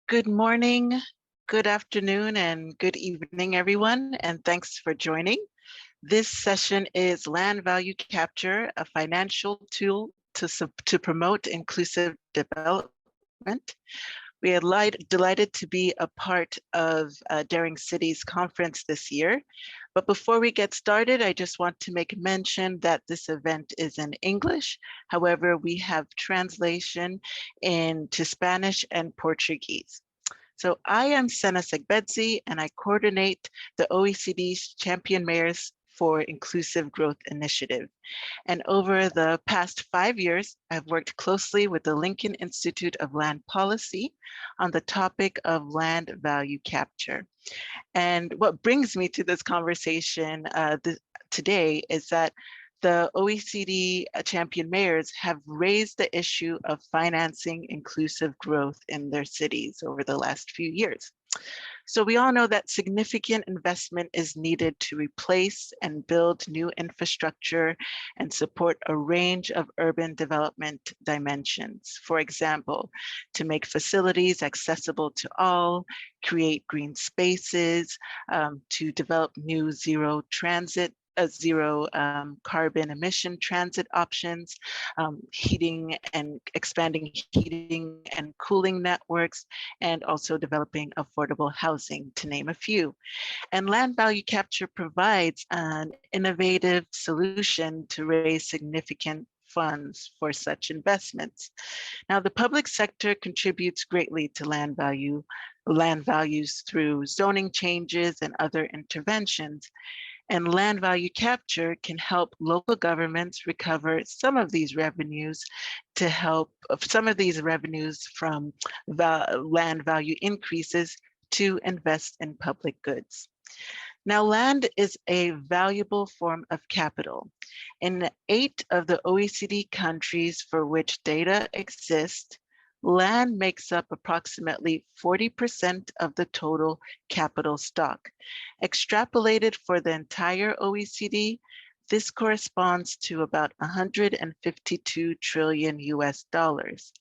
Good morning, good afternoon, and good evening, everyone, and thanks for joining. This session is Land Value Capture, a financial tool to promote inclusive development. We are delighted to be a part of Daring Cities conference this year. But before we get started, I just want to make mention that this event is in English. However, we have translation into Spanish and Portuguese. So I am Sena Segbedzi, and I coordinate the OECD's Champion Mayors for Inclusive Growth Initiative. And over the past 5 years, I've worked closely with the Lincoln Institute of Land Policy on the topic of land value capture. And what brings me to this conversation today is that the OECD Champion Mayors have raised the issue of financing inclusive growth in their cities over the last few years. So we all know that significant investment is needed to replace and build new infrastructure and support a range of urban development dimensions. For example, to make facilities accessible to all, create green spaces, to develop new zero carbon emission transit options, heating and expanding heating and cooling networks, and also developing affordable housing, to name a few. And land value capture provides an innovative solution to raise significant funds for such investments. Now, the public sector contributes greatly to land values through zoning changes and other interventions. And land value capture can help local governments recover some of these revenues from land value increases to invest in public goods. Now, land is a valuable form of capital. In 8 of the OECD countries for which data exists, land makes up approximately 40% of the total capital stock. Extrapolated for the entire OECD, this corresponds to about 152 trillion US dollars.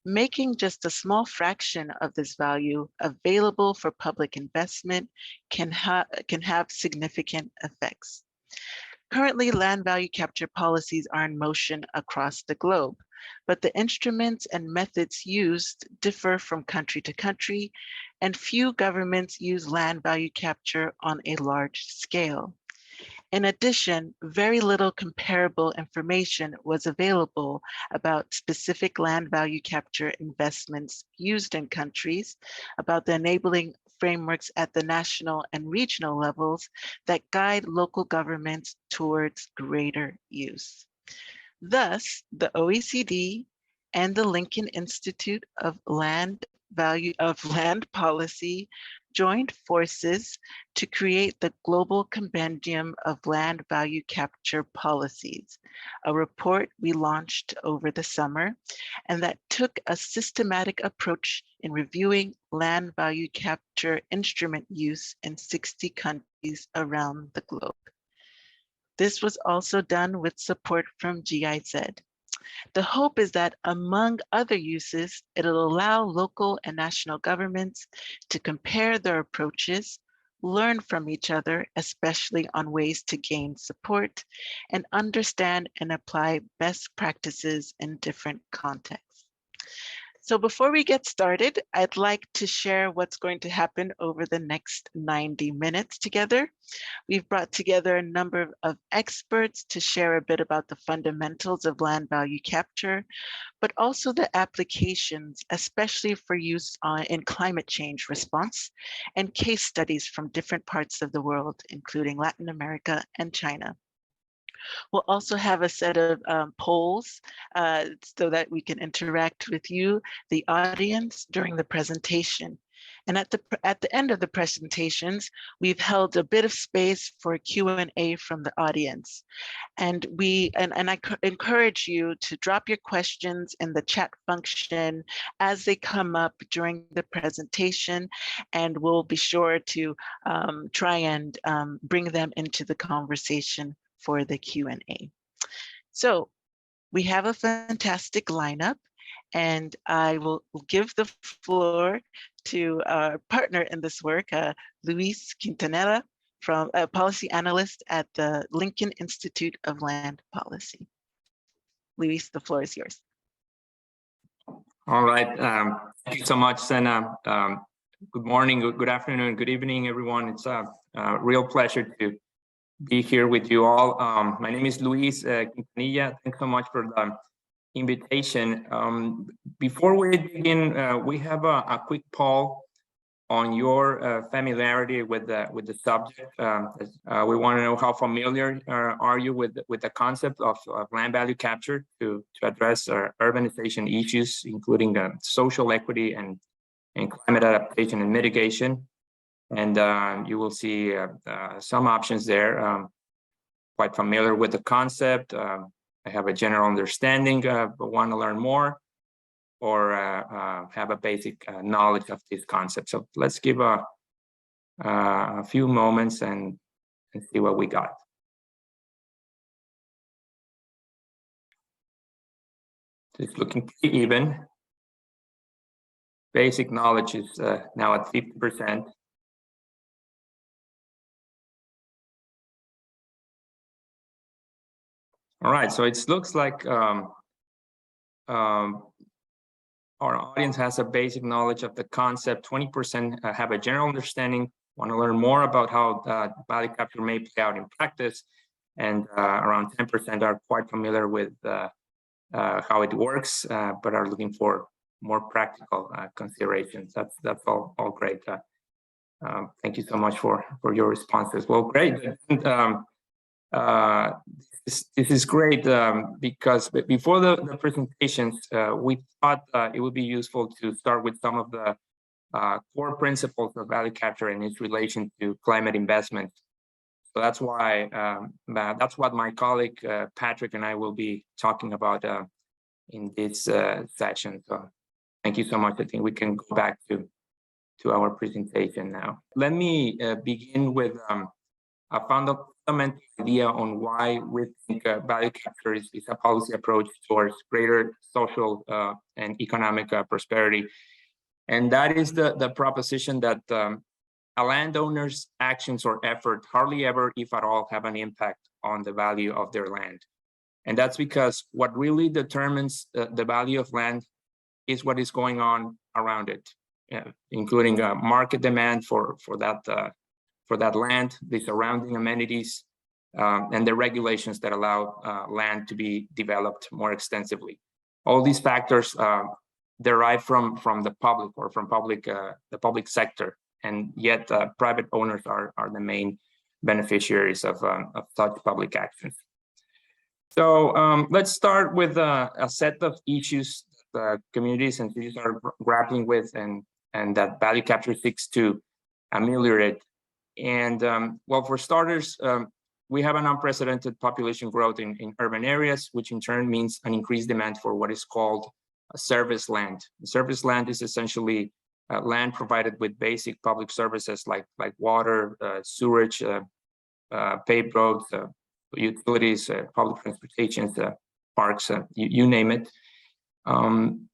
Making just a small fraction of this value available for public investment can have significant effects. Currently, land value capture policies are in motion across the globe, but the instruments and methods used differ from country to country, and few governments use land value capture on a large scale. In addition, very little comparable information was available about specific land value capture investments used in countries, about the enabling frameworks at the national and regional levels that guide local governments towards greater use. Thus, the OECD and the Lincoln Institute of Land Policy joined forces to create the Global Compendium of Land Value Capture Policies, a report we launched over the summer, and that took a systematic approach in reviewing land value capture instrument use in 60 countries around the globe. This was also done with support from GIZ. The hope is that, among other uses, it'll allow local and national governments to compare their approaches, learn from each other, especially on ways to gain support, and understand and apply best practices in different contexts. So before we get started, I'd like to share what's going to happen over the next 90 minutes together. We've brought together a number of experts to share a bit about the fundamentals of land value capture, but also the applications, especially for use in climate change response, and case studies from different parts of the world, including Latin America and China. We'll also have a set of polls so that we can interact with you, the audience, during the presentation. And at the end of the presentations, we've held a bit of space for Q&A from the audience. And I encourage you to drop your questions in the chat function as they come up during the presentation, and we'll be sure to try and bring them into the conversation for the Q&A. So we have a fantastic lineup, and I will give the floor to our partner in this work, Luis Quintanilla, from a policy analyst at the Lincoln Institute of Land Policy. Luis, the floor is yours. All right. Thank you so much, Senna. Good morning, good afternoon, good evening, everyone. It's a real pleasure to be here with you all. My name is Luis Quintanilla. Thanks so much for the invitation. Before we begin, we have a quick poll on your familiarity with the subject. We want to know how familiar are you with the concept of land value capture to address urbanization issues, including social equity and climate adaptation and mitigation. And you will see some options there. Quite familiar with the concept. I have a general understanding, but want to learn more, or have a basic knowledge of this concept. So let's give a few moments and see what we got. It's looking pretty even. Basic knowledge is now at 50%. All right, so it looks like our audience has a basic knowledge of the concept. 20% have a general understanding, want to learn more about how value capture may play out in practice, and around 10% are quite familiar with how it works, but are looking for more practical considerations. That's all great. Thank you so much for your responses. Well, great. This is great because before the presentations, we thought it would be useful to start with some of the core principles of value capture and its relation to climate investment. So that's why that's what my colleague Patrick and I will be talking about in this session. So thank you so much. I think we can go back to our presentation now. Let me begin with a fundamental idea on why we think value capture is a policy approach towards greater social and economic prosperity. And that is the proposition that a landowner's actions or effort hardly ever, if at all, have an impact on the value of their land. And that's because what really determines the value of land is what is going on around it, including market demand for that land, the surrounding amenities, and the regulations that allow land to be developed more extensively. All these factors derive from the public or from the public sector, and yet private owners are the main beneficiaries of such public actions. So let's start with a set of issues that communities and cities are grappling with, and that value capture seeks to ameliorate. And well, for starters, we have an unprecedented population growth in urban areas, which in turn means an increased demand for what is called service land. Service land is essentially land provided with basic public services like water, sewage, paved roads, utilities, public transportation, parks, you name it. And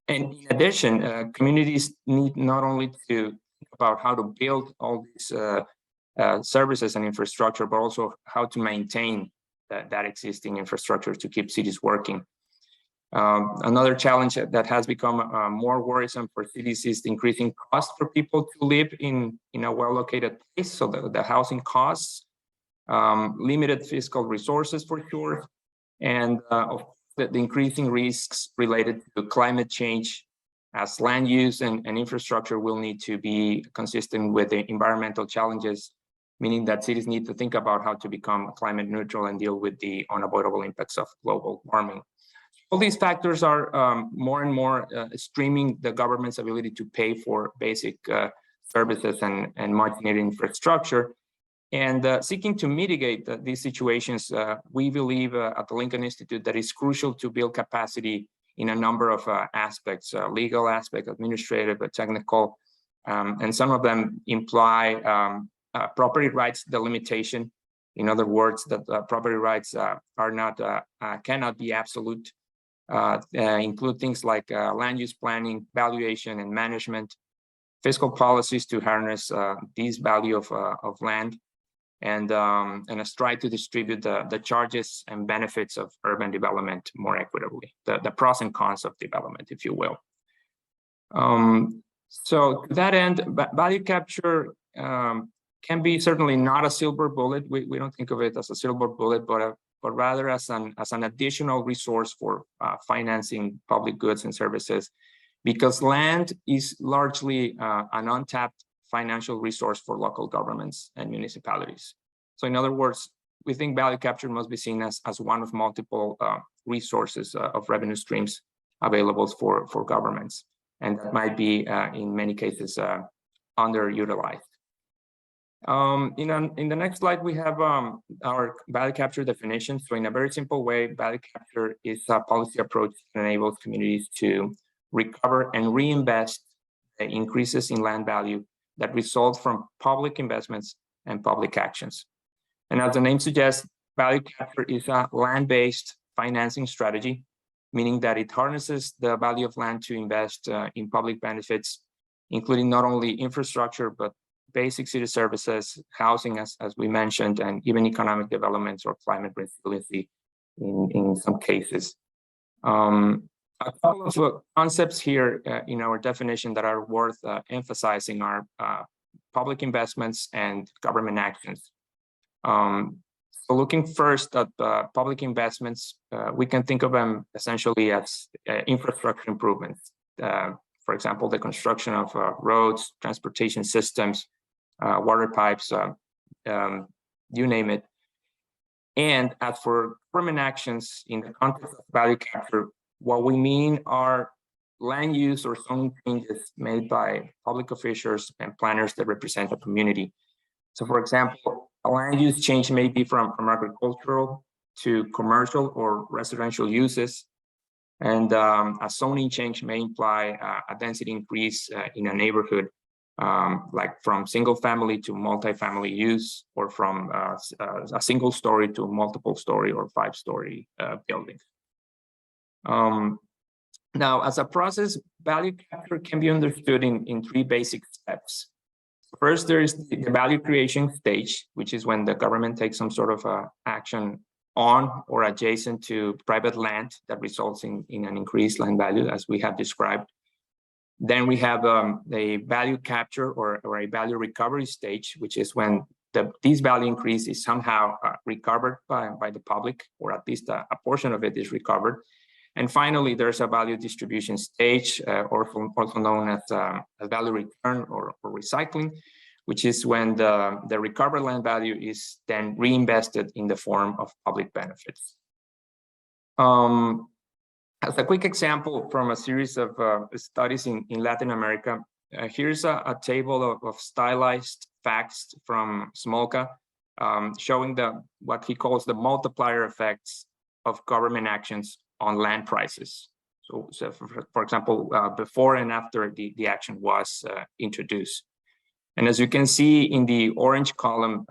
in addition, communities need not only to think about how to build all these services and infrastructure, but also how to maintain that existing infrastructure to keep cities working. Another challenge that has become more worrisome for cities is the increasing cost for people to live in a well-located place. So the housing costs, limited fiscal resources for sure, and of course the increasing risks related to climate change, as land use and infrastructure will need to be consistent with the environmental challenges, meaning that cities need to think about how to become climate neutral and deal with the unavoidable impacts of global warming. All these factors are more and more streaming the government's ability to pay for basic services and much needed infrastructure. And seeking to mitigate these situations, we believe at the Lincoln Institute that it's crucial to build capacity in a number of aspects, legal aspects, administrative, technical, and some of them imply property rights delimitation. In other words, that property rights are not cannot be absolute. Include things like land use planning, valuation, and management, fiscal policies to harness this value of land, and a strive to distribute the charges and benefits of urban development more equitably, the pros and cons of development, if you will. So to that end, value capture can be certainly not a silver bullet. We don't think of it as a silver bullet, but rather as an additional resource for financing public goods and services, because land is largely an untapped financial resource for local governments and municipalities. So in other words, we think value capture must be seen as one of multiple resources of revenue streams available for governments, and that might be in many cases underutilized. In the next slide, we have our value capture definition. So in a very simple way, value capture is a policy approach that enables communities to recover and reinvest the increases in land value that result from public investments and public actions. And as the name suggests, value capture is a land-based financing strategy, meaning that it harnesses the value of land to invest in public benefits, including not only infrastructure, but basic city services, housing, as we mentioned, and even economic developments or climate resiliency in some cases. A couple of concepts here in our definition that are worth emphasizing are public investments and government actions. So looking first at public investments, we can think of them essentially as infrastructure improvements. For example, the construction of roads, transportation systems, water pipes, you name it. And as for government actions in the context of value capture, what we mean are land use or zoning changes made by public officials and planners that represent a community. So for example, a land use change may be from agricultural to commercial or residential uses. And a zoning change may imply a density increase in a neighborhood, like from single family to multi-family use, or from a single story to multiple story or 5-story buildings. Now, as a process, value capture can be understood in 3 basic steps. First, there is the value creation stage, which is when the government takes some sort of action on or adjacent to private land that results in an increased land value, as we have described. Then we have a value capture or a value recovery stage, which is when this value increase is somehow recovered by the public, or at least a portion of it is recovered. And finally, there's a value distribution stage, also known as value return or recycling, which is when the recovered land value is then reinvested in the form of public benefits. As a quick example from a series of studies in Latin America, here's a table of stylized facts from Smolka, showing what he calls the multiplier effects of government actions on land prices. So for example, before and after the action was introduced. And as you can see in the orange column,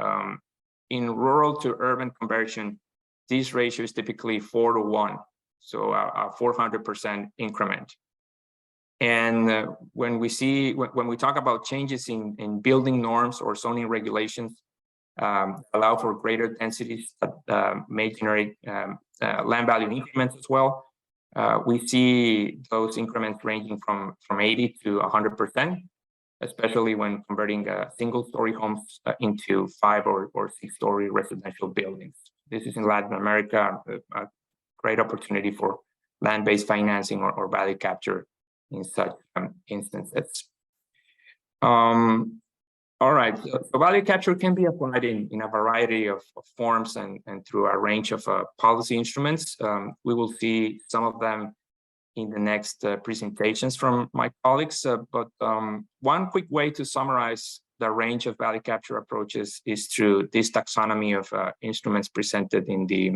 in rural to urban conversion, this ratio is typically 4 to 1, so a 400% increment. And when we talk about changes in building norms or zoning regulations, allow for greater densities that may generate land value increments as well. We see those increments ranging from 80 to 100%, especially when converting single-story homes into 5 or 6-story residential buildings. This is in Latin America, a great opportunity for land-based financing or value capture in such instances. All right, so value capture can be applied in a variety of forms and through a range of policy instruments. We will see some of them in the next presentations from my colleagues, but one quick way to summarize the range of value capture approaches is through this taxonomy of instruments presented in the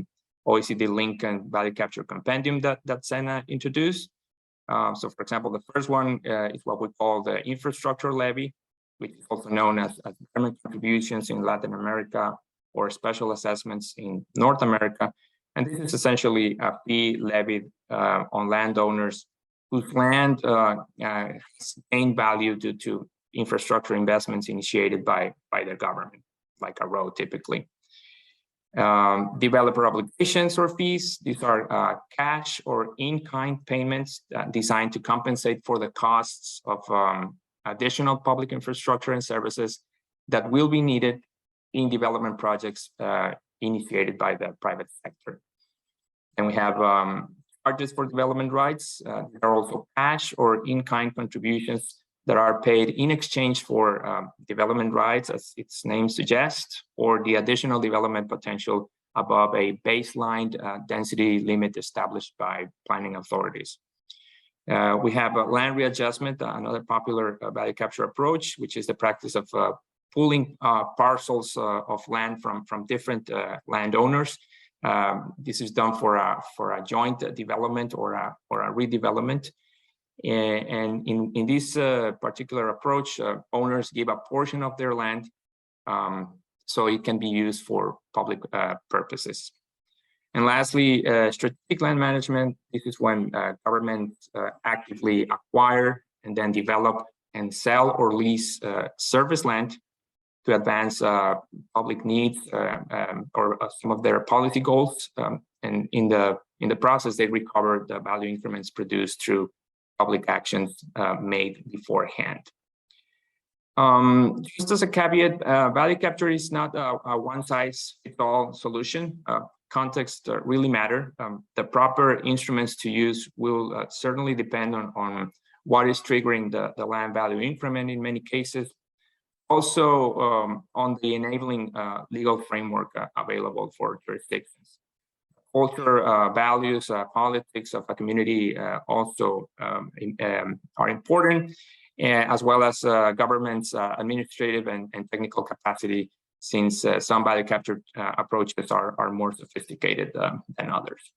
OECD Lincoln Value Capture Compendium that Sena introduced. So for example, the first one is what we call the infrastructure levy, which is also known as government contributions in Latin America or special assessments in North America. And this is essentially a fee levied on landowners whose land has gained value due to infrastructure investments initiated by the government, like a road typically. Developer obligations or fees, these are cash or in-kind payments designed to compensate for the costs of additional public infrastructure and services that will be needed in development projects initiated by the private sector. And we have charges for development rights. There are also cash or in-kind contributions that are paid in exchange for development rights, as its name suggests, or the additional development potential above a baseline density limit established by planning authorities. We have a land readjustment, another popular value capture approach, which is the practice of pooling parcels of land from different landowners. This is done for a joint development or a redevelopment. And in this particular approach, owners give a portion of their land so it can be used for public purposes. And lastly, strategic land management. This is when governments actively acquire and then develop and sell or lease service land to advance public needs or some of their policy goals. And in the process, they recover the value increments produced through public actions made beforehand. Just as a caveat, value capture is not a one-size-fits-all solution. Context really matter. The proper instruments to use will certainly depend on what is triggering the land value increment in many cases. Also on the enabling legal framework available for jurisdictions. Culture, values, politics of a community also are important, as well as government's administrative and technical capacity, since some value capture approaches are more sophisticated than others.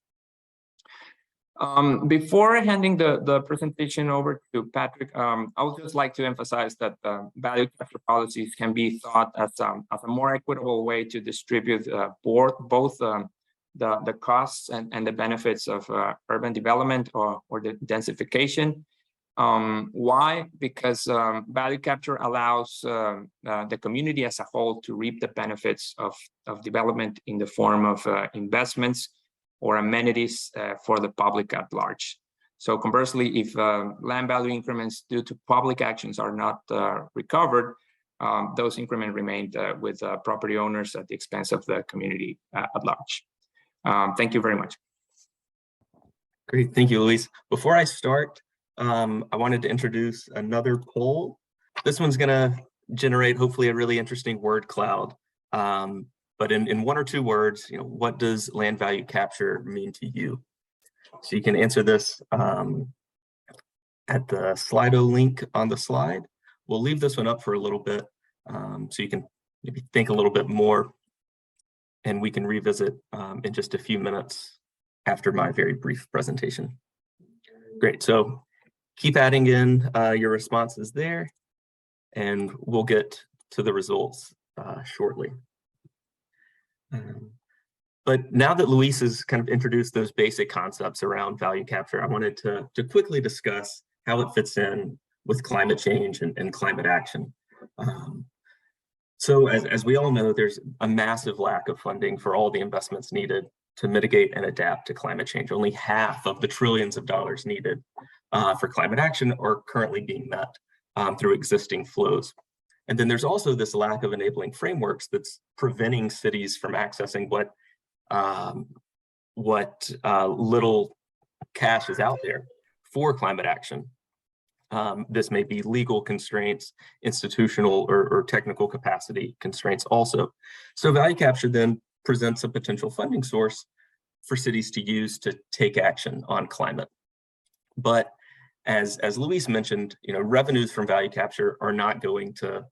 Before handing the presentation over to Patrick, I would just like to emphasize that value capture policies can be thought as a more equitable way to distribute both the costs and the benefits of urban development or the densification. Why? Because value capture allows the community as a whole to reap the benefits of development in the form of investments or amenities for the public at large. So conversely, if land value increments due to public actions are not recovered, those increments remain with property owners at the expense of the community at large. Thank you very much. Great, thank you, Luis. Before I start, I wanted to introduce another poll. This one's gonna generate hopefully a really interesting word cloud. But in one or two words, what does land value capture mean to you? So you can answer this at the Slido link on the slide. We'll leave this one up for a little bit so you can maybe think a little bit more, and we can revisit in just a few minutes after my very brief presentation. Great, so keep adding in your responses there, and we'll get to the results shortly. But now that Luis has kind of introduced those basic concepts around value capture, I wanted to quickly discuss how it fits in with climate change and climate action. So as we all know, there's a massive lack of funding for all the investments needed to mitigate and adapt to climate change. Only half of the trillions of dollars needed for climate action are currently being met through existing flows. And then there's also this lack of enabling frameworks that's preventing cities from accessing what little cash is out there for climate action. This may be legal constraints, institutional or technical capacity constraints also. So value capture then presents a potential funding source for cities to use to take action on climate. But as Luis mentioned, revenues from value capture are not going to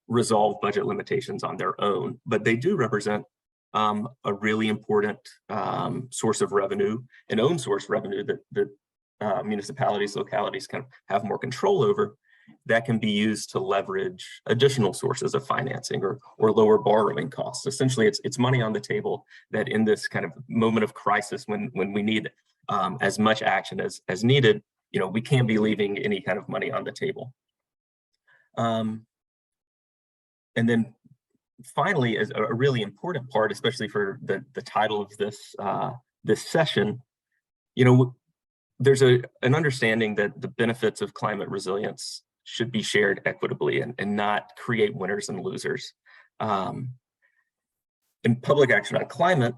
resolve budget limitations on their own, but they do represent a really important source of revenue, an own source revenue that municipalities, localities can have more control over, that can be used to leverage additional sources of financing or lower borrowing costs. Essentially, it's money on the table that in this kind of moment of crisis when we need as much action as needed, we can't be leaving any kind of money on the table. And then finally, as a really important part, especially for the title of this this session, there's an understanding that the benefits of climate resilience should be shared equitably and not create winners and losers. In public action on climate,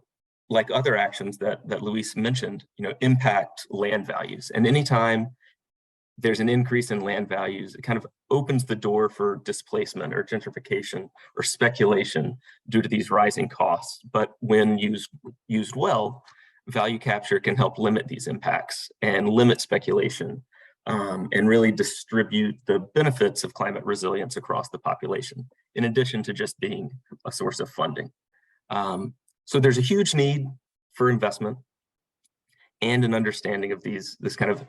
like other actions that Luis mentioned, impact land values. And anytime there's an increase in land values, it kind of opens the door for displacement or gentrification or speculation due to these rising costs. But when used well, value capture can help limit these impacts and limit speculation, and really distribute the benefits of climate resilience across the population, in addition to just being a source of funding. So there's a huge need for investment and an understanding of this kind of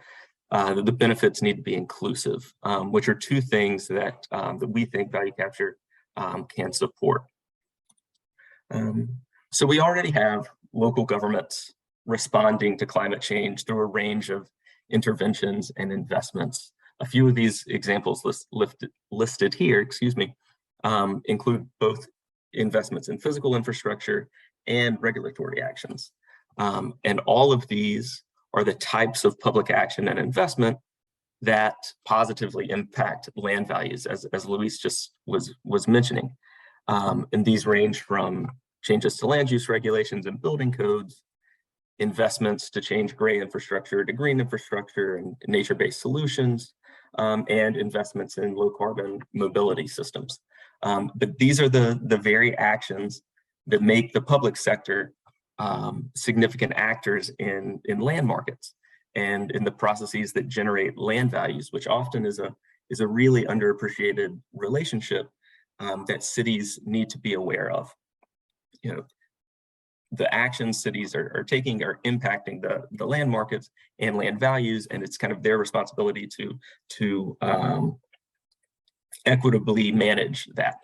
the benefits need to be inclusive, which are two things that we think value capture can support. So we already have local governments responding to climate change through a range of interventions and investments. A few of these examples listed here, include both investments in physical infrastructure and regulatory actions. And all of these are the types of public action and investment that positively impact land values, as Luis just was mentioning. And these range from changes to land use regulations and building codes, investments to change gray infrastructure to green infrastructure and nature-based solutions, and investments in low carbon mobility systems. But these are the very actions that make the public sector significant actors in land markets and in the processes that generate land values, which often is a really underappreciated relationship that cities need to be aware of. The actions cities are taking are impacting the land markets and land values, and it's kind of their responsibility to equitably manage that.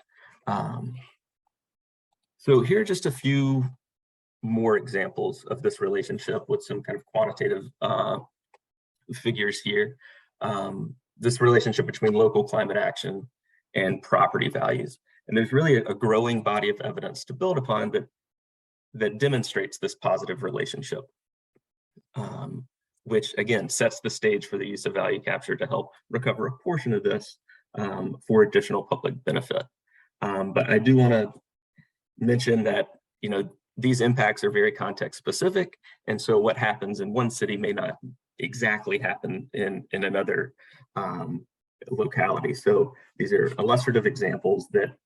So here are just a few more examples of this relationship with some kind of quantitative figures here. This relationship between local climate action and property values. And there's really a growing body of evidence to build upon that demonstrates this positive relationship, which again sets the stage for the use of value capture to help recover a portion of this for additional public benefit. But I do want to mention that these impacts are very context specific, and so what happens in one city may not exactly happen in another locality. So these are illustrative examples that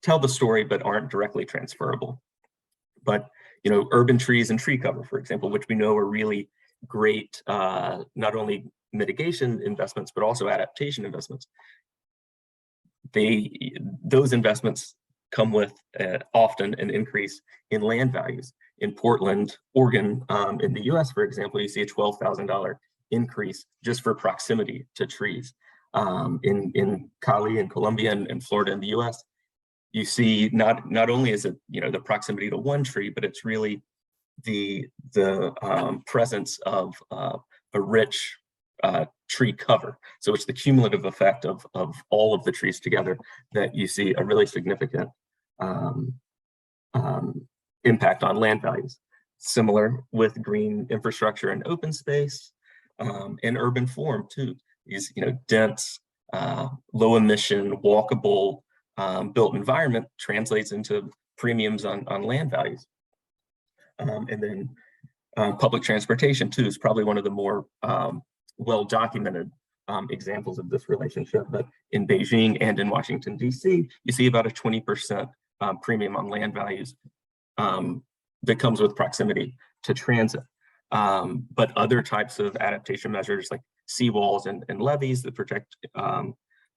tell the story but aren't directly transferable. But urban trees and tree cover, for example, which we know are really great, not only mitigation investments, but also adaptation investments. Those investments come with often an increase in land values. In Portland, Oregon, in the US, for example, you see a $12,000 increase just for proximity to trees. In Cali in Colombia and Florida in the US, you see not only is it the proximity to one tree, but it's really the presence of a rich tree cover. So it's the cumulative effect of all of the trees together that you see a really significant impact on land values. Similar with green infrastructure and open space, and urban form too. These dense, low emission, walkable, built environment translates into premiums on land values. And then public transportation too is probably one of the more well-documented examples of this relationship. But in Beijing and in Washington, DC, you see about a 20% premium on land values that comes with proximity to transit. But other types of adaptation measures like seawalls and levees that protect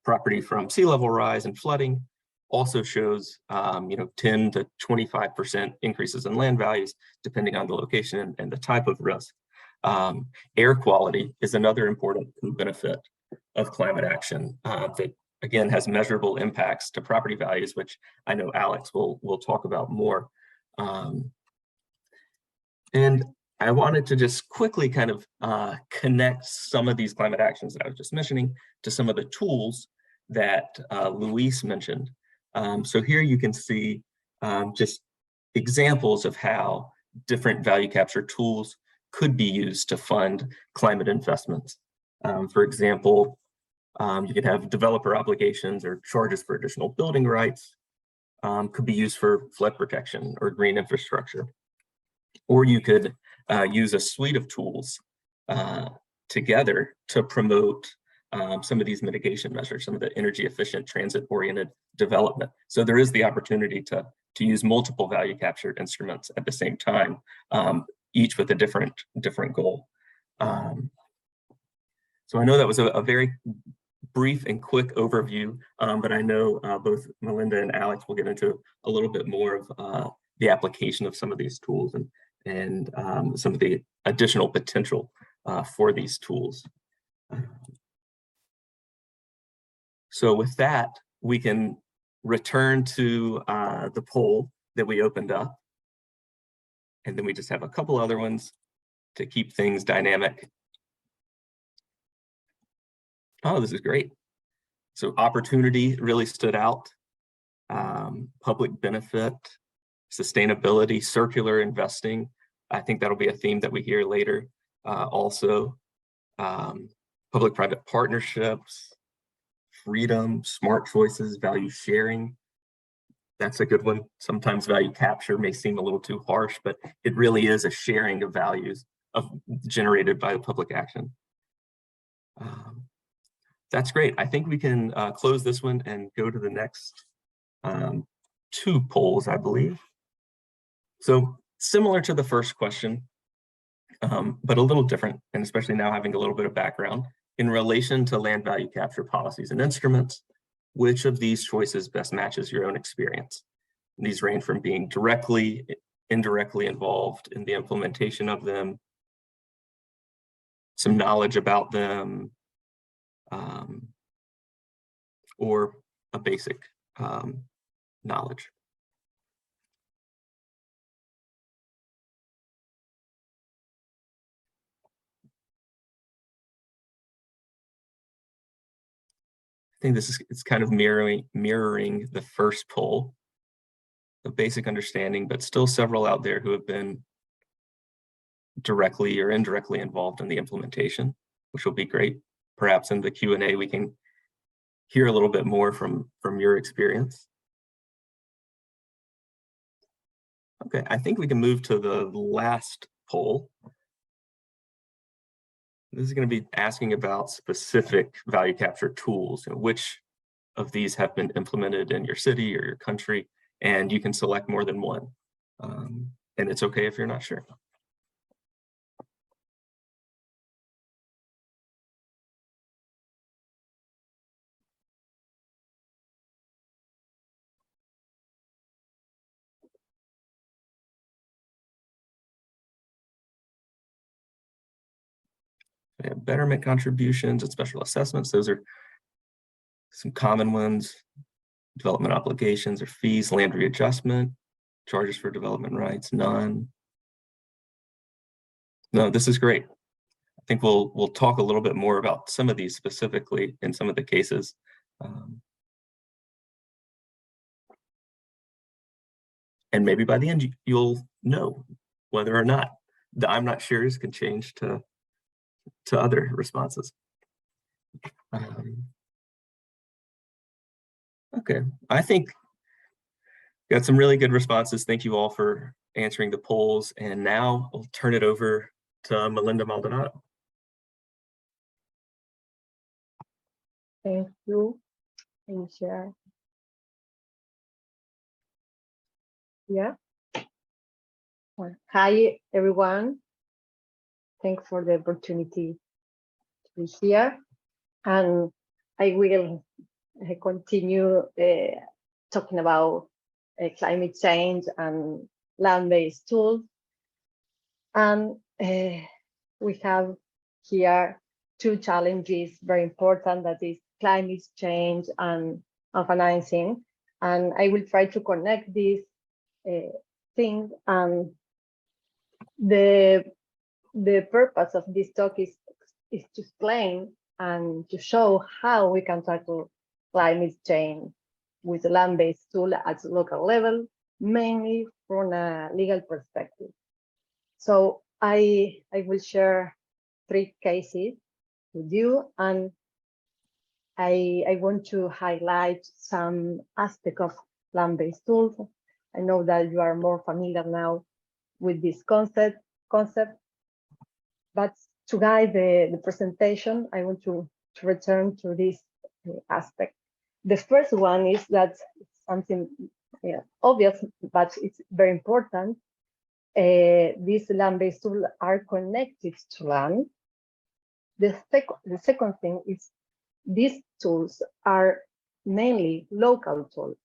property from sea level rise and flooding also shows 10 to 25% increases in land values depending on the location and the type of risk. Air quality is another important benefit of climate action that again has measurable impacts to property values, which I know Alex will talk about more. And I wanted to just quickly kind of connect some of these climate actions that I was just mentioning to some of the tools that Luis mentioned. So here you can see just examples of how different value capture tools could be used to fund climate investments. For example, you could have developer obligations or charges for additional building rights, could be used for flood protection or green infrastructure. Or you could use a suite of tools together to promote some of these mitigation measures, some of the energy efficient transit-oriented development. So there is the opportunity to use multiple value capture instruments at the same time, each with a different goal. So I know that was a very brief and quick overview, but I know both Melinda and Alex will get into a little bit more of the application of some of these tools and some of the additional potential for these tools. So with that, we can return to the poll that we opened up. And then we just have a couple other ones to keep things dynamic. Oh, this is great. So opportunity really stood out. Public benefit, sustainability, circular investing. I think that'll be a theme that we hear later. Also, public-private partnerships, freedom, smart choices, value sharing. That's a good one. Sometimes value capture may seem a little too harsh, but it really is a sharing of values generated by public action. That's great. I think we can close this one and go to the next two polls, I believe. So similar to the first question, but a little different, and especially now having a little bit of background in relation to land value capture policies and instruments. Which of these choices best matches your own experience? And these range from being directly, indirectly involved in the implementation of them, some knowledge about them, or a basic knowledge. I think it's kind of mirroring the first poll, the basic understanding, but still several out there who have been directly or indirectly involved in the implementation, which will be great. Perhaps in the Q&A we can hear a little bit more from your experience. Okay, I think we can move to the last poll. This is going to be asking about specific value capture tools and which of these have been implemented in your city or your country, and you can select more than one. And it's okay if you're not sure. We have betterment contributions and special assessments. Those are some common ones. Development obligations or fees, land readjustment, charges for development rights, none. No, this is great. I think we'll talk a little bit more about some of these specifically in some of the cases. And maybe by the end you'll know whether or not the I'm not sure's can change to other responses. Okay, I think got some really good responses. Thank you all for answering the polls. And now I'll turn it over to Melinda Maldonado. Thank you. And share. Yeah. Well, hi, everyone. Thanks for the opportunity to be here. And I will continue talking about climate change and land-based tools. And we have here two challenges, very important, that is climate change and financing. And I will try to connect these things. And the purpose of this talk is to explain and to show how we can tackle climate change with land-based tool at local level, mainly from a legal perspective. So I will share 3 cases with you, and I want to highlight some aspect of land-based tools. I know that you are more familiar now with this concept, but to guide the presentation, I want to return to this aspect. The first one is that something obvious, but it's very important. These land-based tools are connected to land. The second thing is these tools are mainly local tools.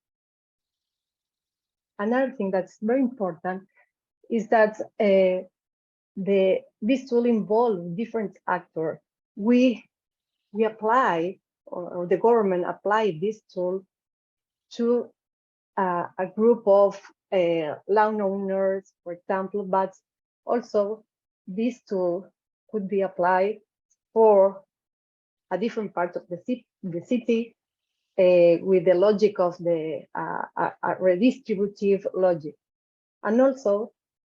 Another thing that's very important is that this tool involves different actors. We apply, or the government apply this tool to a group of landowners, for example, but also this tool could be applied for a different part of the city with the logic of the redistributive logic. And also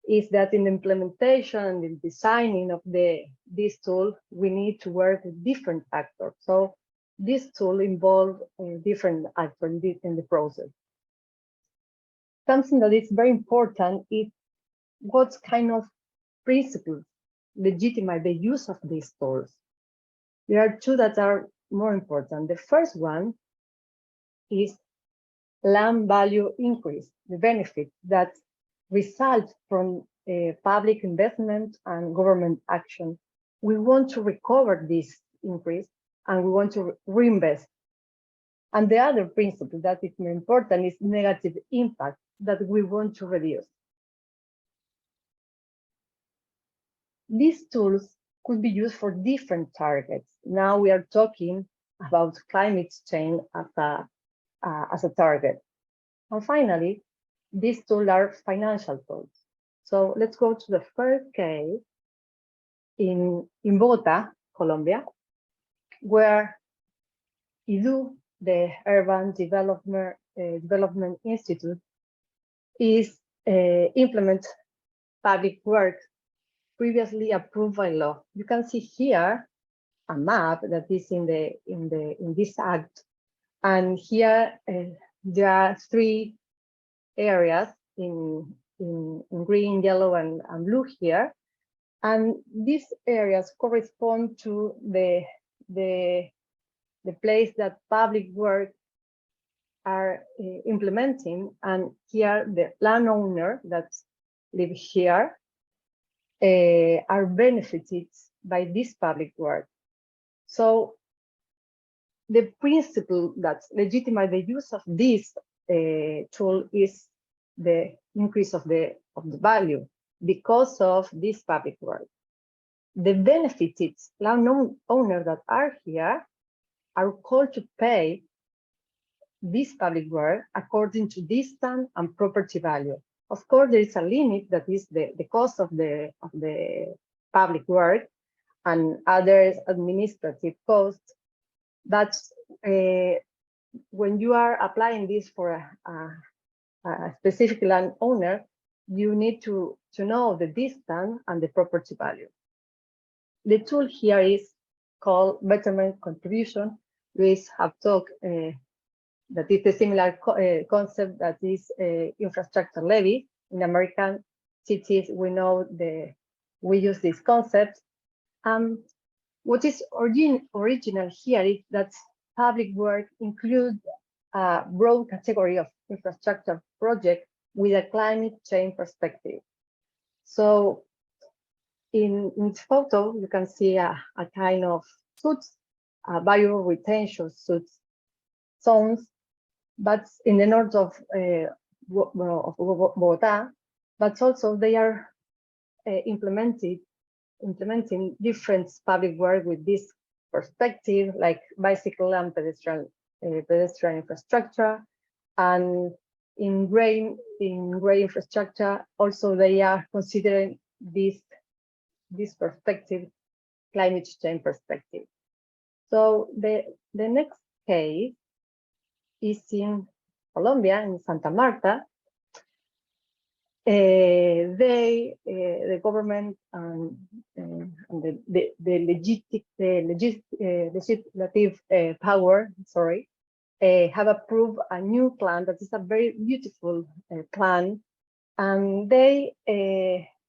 is that in the implementation and the designing of this tool, we need to work with different actors. So this tool involves different actors in the process. Something that is very important is what kind of principles legitimize the use of these tools. There are 2 that are more important. The first one is land value increase, the benefit that results from public investment and government action. We want to recover this increase and we want to reinvest. And the other principle that is more important is negative impact that we want to reduce. These tools could be used for different targets. Now we are talking about climate change as a target. And finally, these tools are financial tools. So let's go to the first case in Bogotá, Colombia, where IDU, the Urban Development Institute, is implement public work previously approved by law. You can see here a map that is in this act, and here there are 3 areas in green, yellow, and blue here, and these areas correspond to the place that public work are implementing, and here the landowner that live here are benefited by this public work. So the principle that legitimize the use of this tool is the increase of the value because of this public work. The benefited landowners that are here are called to pay this public work according to distance and property value. Of course, there is a limit that is the cost of the public work and other administrative costs. But when you are applying this for a specific landowner, you need to know the distance and the property value. The tool here is called betterment contribution. We have talked that is a similar concept that is infrastructure levy. In American cities, we know we use this concept. What is original here is that public work includes a broad category of infrastructure projects with a climate change perspective. So in this photo, you can see a kind of suits, bio-retention suits zones, but in the north of Bogotá, but also they are implementing different public work with this perspective, like bicycle and pedestrian infrastructure. And in gray infrastructure, also they are considering this perspective, climate change perspective. So the next case is in Colombia, in Santa Marta. The government and the legislative power, sorry, have approved a new plan that is a very beautiful plan, and they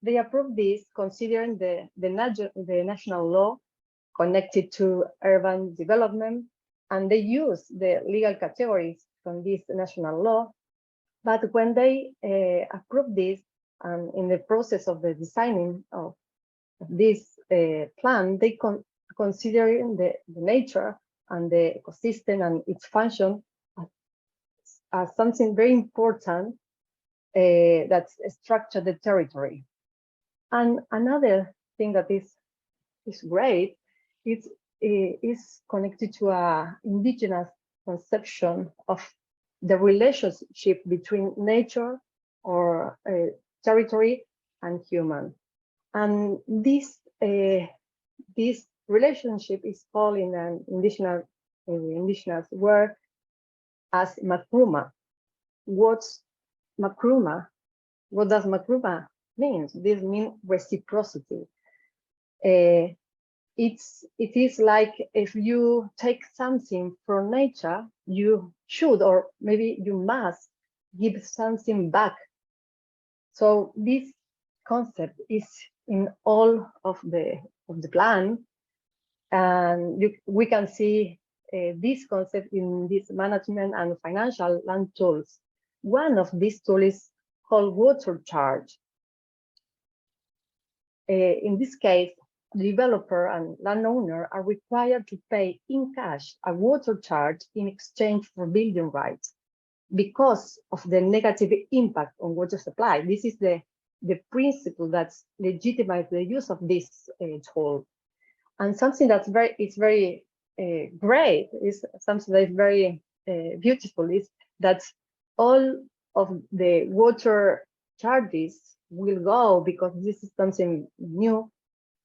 approved this considering the national law connected to urban development, and they use the legal categories from this national law. But when they approved this, in the process of the designing of this plan, they considering the nature and the ecosystem and its function as something very important that structure the territory. And another thing that is great is connected to a indigenous conception of the relationship between nature or territory and human. And this relationship is called in an indigenous word as makruma. What's makruma? What does makruma mean? This means reciprocity. It is like if you take something from nature, you should, or maybe you must, give something back. So this concept is in all of the plan, and we can see this concept in this management and financial land tools. One of these tools is called water charge. In this case, developer and landowner are required to pay in cash a water charge in exchange for building rights because of the negative impact on water supply. This is the principle that legitimizes the use of this tool. And something that's very great, is something that is very beautiful, is that all of the water charges will go, because this is something new,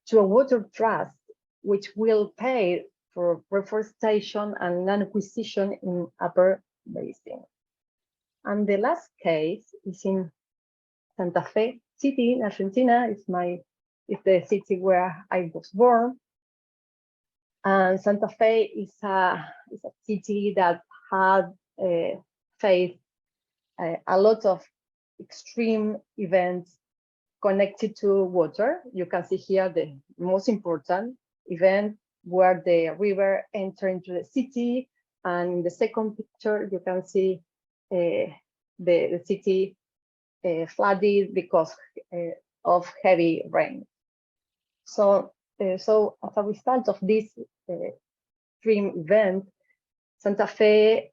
to a water trust, which will pay for reforestation and land acquisition in upper basin. And the last case is in Santa Fe city in Argentina. It's the city where I was born. And Santa Fe is a city that had faced a lot of extreme events connected to water. You can see here the most important event where the river entered into the city. And in the second picture, you can see the city flooded because of heavy rain. So as a result of this extreme event, Santa Fe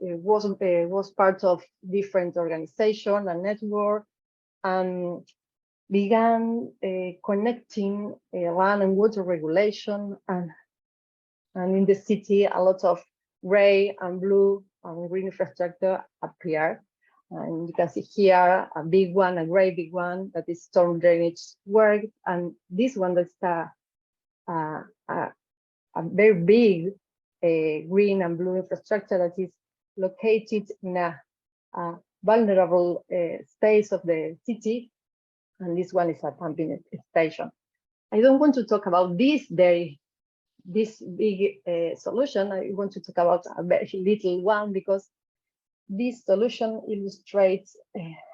was part of different organizations and network, and began connecting land and water regulation, and in the city a lot of gray and blue and green infrastructure appear. And you can see here a big one, a gray big one, that is storm drainage work, and this one that's a very big green and blue infrastructure that is located in a vulnerable space of the city, and this one is a pumping station. I don't want to talk about this big solution. I want to talk about a very little one, because this solution illustrates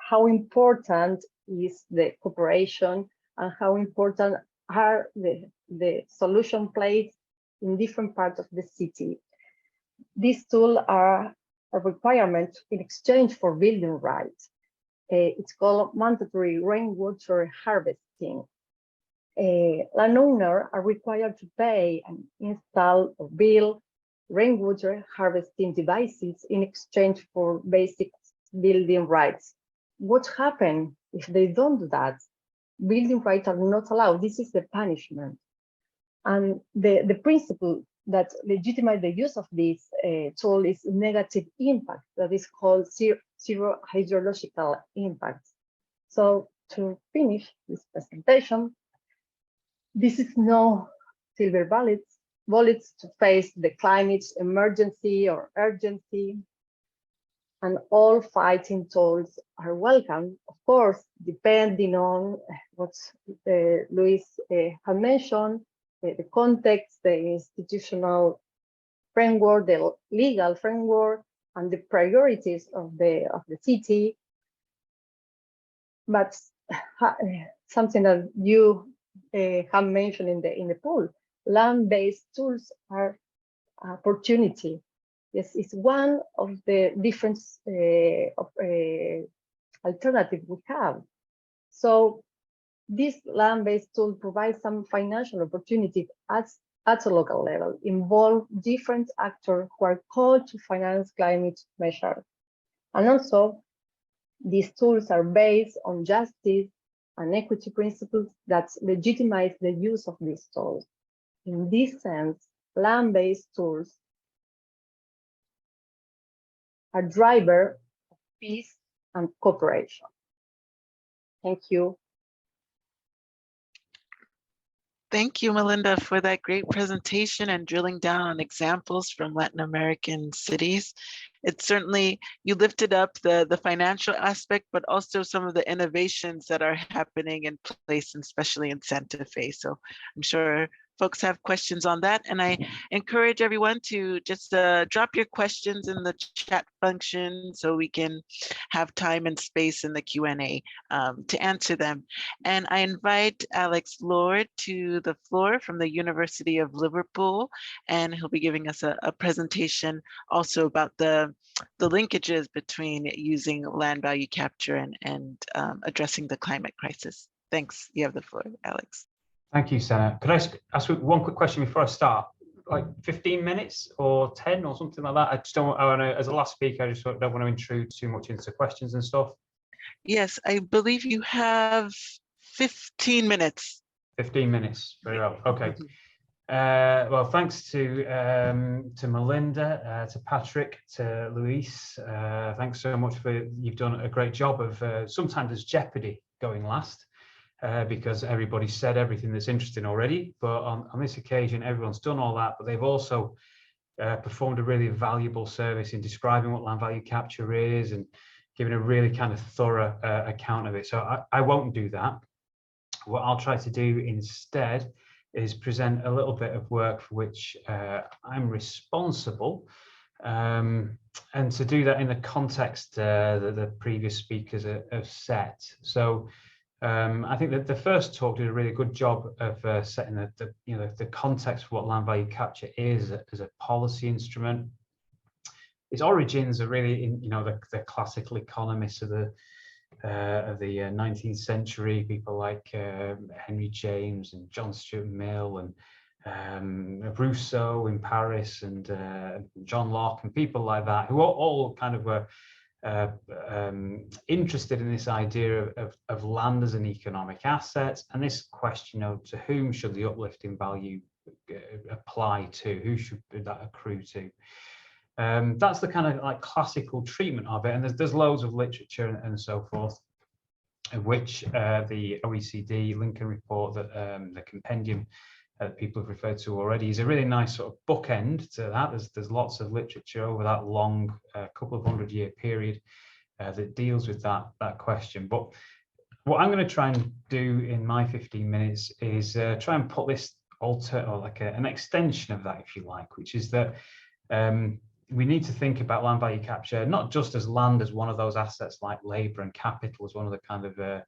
how important is the cooperation and how important are the solution plays in different parts of the city. These tools are a requirement in exchange for building rights. It's called mandatory rainwater harvesting. Landowners are required to pay and install or build rainwater harvesting devices in exchange for basic building rights. What happens if they don't do that? Building rights are not allowed. This is the punishment. And the principle that legitimizes the use of this tool is negative impact, that is called zero hydrological impact. So to finish this presentation, this is no silver bullet. bullets to face the climate emergency or urgency. And all fighting tools are welcome, of course, depending on what Luis had mentioned, the context, the institutional framework, the legal framework, and the priorities of the city. But something that you have mentioned in the pool, land-based tools are opportunity. Yes, it's one of the different alternatives we have. So this land-based tool provides some financial opportunities at a local level, involve different actors who are called to finance climate measures. And also, these tools are based on justice and equity principles that legitimize the use of these tools. In this sense, land-based tools are driver of peace and cooperation. Thank you. Thank you, Melinda, for that great presentation and drilling down on examples from Latin American cities. It's certainly, you lifted up the financial aspect, but also some of the innovations that are happening in place, and especially in Santa Fe. So I'm sure folks have questions on that. And I encourage everyone to just drop your questions in the chat function so we can have time and space in the Q&A to answer them. And I invite Alex Lord to the floor from the University of Liverpool, and he'll be giving us a presentation also about the linkages between using land value capture and addressing the climate crisis. Thanks. You have the floor, Alex. Thank you, Senna. Could I ask one quick question before I start? Like 15 minutes or 10 or something like that? I just don't want to, as a last speaker, I just don't want to intrude too much into questions and stuff. Yes, I believe you have 15 minutes. 15 minutes, very well. Okay. Well, thanks to Melinda, to Patrick, to Luis. Thanks so much you've done a great job of, sometimes there's jeopardy going last. Because everybody said everything that's interesting already, but on this occasion, everyone's done all that, but they've also performed a really valuable service in describing what land value capture is and giving a really kind of thorough account of it. So I won't do that. What I'll try to do instead is present a little bit of work for which I'm responsible, and to do that in the context that the previous speakers have set. So I think that the first talk did a really good job of setting the context for what land value capture is as a policy instrument. Its origins are really in the classical economists of the 19th century, people like Henry James and John Stuart Mill and Rousseau in Paris and John Locke and people like that, who all kind of were interested in this idea of land as an economic asset, and this question of to whom should the uplift in value apply to, who should that accrue to. That's the kind of like classical treatment of it, and there's loads of literature and so forth, of which the OECD Lincoln report, that the compendium that people have referred to already, is a really nice sort of bookend to that. There's lots of literature over that long couple of 100-year period that deals with that question. But what I'm going to try and do in my 15 minutes is try and put this an extension of that, if you like, which is that we need to think about land value capture not just as land as one of those assets like labor and capital, as one of the kind of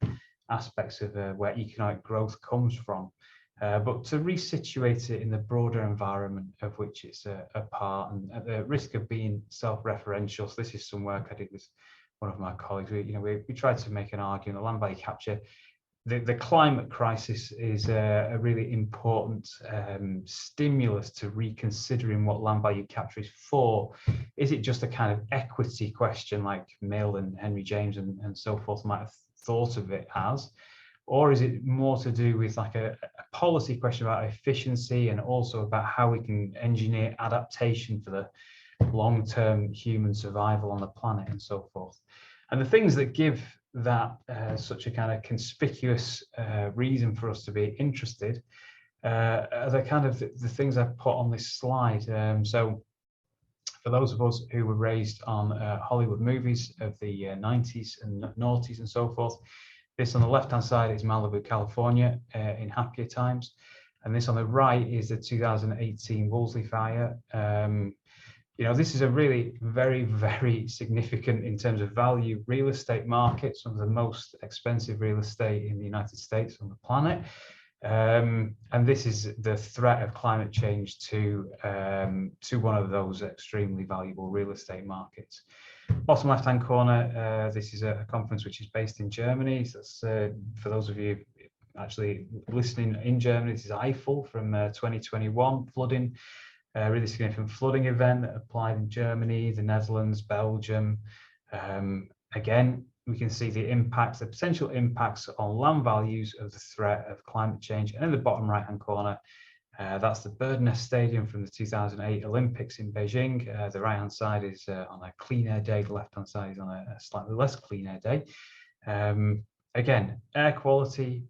aspects of where economic growth comes from, but to resituate it in the broader environment of which it's a part, and at the risk of being self-referential. So this is some work I did with one of my colleagues. We tried to make an argument that land value capture, the climate crisis is a really important stimulus to reconsidering what land value capture is for. Is it just a kind of equity question like Mill and Henry James and so forth might have thought of it as? Or is it more to do with like a policy question about efficiency, and also about how we can engineer adaptation for the long-term human survival on the planet and so forth? And the things that give that such a kind of conspicuous reason for us to be interested are the kind of the things I've put on this slide. So for those of us who were raised on Hollywood movies of the 90s and noughties and so forth, this on the left-hand side is Malibu, California in happier times. And this on the right is the 2018 Wolseley fire. You know, this is a really very, very significant in terms of value real estate market, some of the most expensive real estate in the United States on the planet. And this is the threat of climate change to one of those extremely valuable real estate markets. Bottom left-hand corner, this is a conference which is based in Germany. So that's, for those of you actually listening in Germany, this is Eiffel from 2021, flooding, really significant flooding event that applied in Germany, the Netherlands, Belgium. Again, we can see the impacts, the potential impacts on land values of the threat of climate change. And in the bottom right-hand corner, that's the Bird Nest Stadium from the 2008 Olympics in Beijing. The right-hand side is on a clean air day, the left-hand side is on a slightly less clean air day. Again, air quality,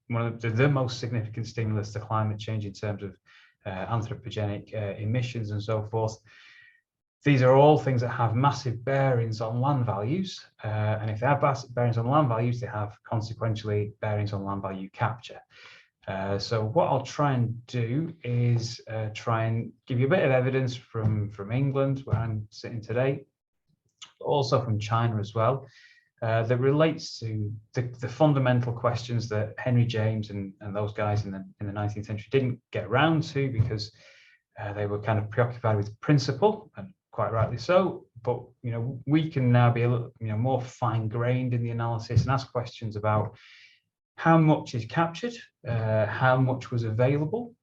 one of the most significant stimulus to climate change in terms of anthropogenic emissions and so forth. These are all things that have massive bearings on land values, and if they have bearings on land values, they have consequentially bearings on land value capture. So what I'll try and do is try and give you a bit of evidence from England, where I'm sitting today, but also from China as well, that relates to the fundamental questions that Henry James and those guys in the 19th century didn't get around to because they were kind of preoccupied with principle, and quite rightly so. But you know, we can now be a little, you know, more fine-grained in the analysis and ask questions about how much is captured, how much was available,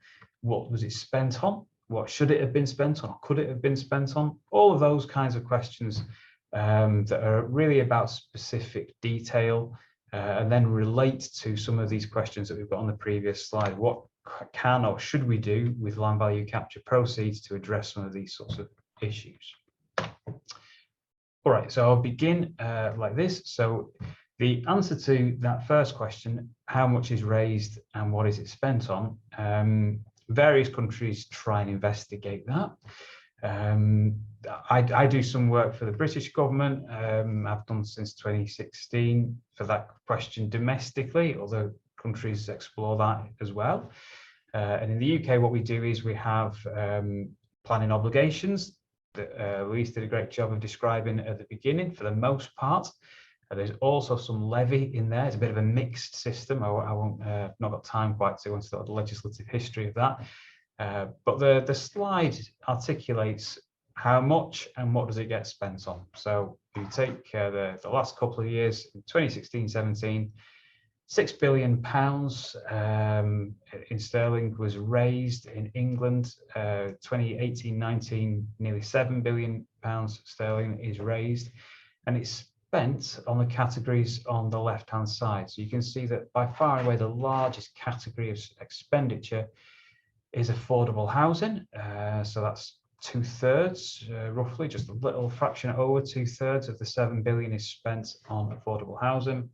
what was it spent on, what should it have been spent on, or could it have been spent on? All of those kinds of questions that are really about specific detail, and then relate to some of these questions that we've got on the previous slide. What can or should we do with land value capture proceeds to address some of these sorts of issues? All right, so I'll begin like this. So the answer to that first question, how much is raised and what is it spent on? Various countries try and investigate that. I do some work for the British government. I've done since 2016 for that question domestically. Other countries explore that as well. And in the UK, what we do is we have planning obligations that Louise did a great job of describing at the beginning for the most part. There's also some levy in there. It's a bit of a mixed system. I won't, not got time quite to go into the legislative history of that. But the slide articulates how much and what does it get spent on. So you take the last couple of years, 2016-17, £6 billion in sterling was raised in England. 2018-19, nearly £7 billion sterling is raised, and it's spent on the categories on the left-hand side. So you can see that by far and away the largest category of expenditure is affordable housing. So that's 2/3, roughly, just a little fraction over 2/3 of the £7 billion is spent on affordable housing.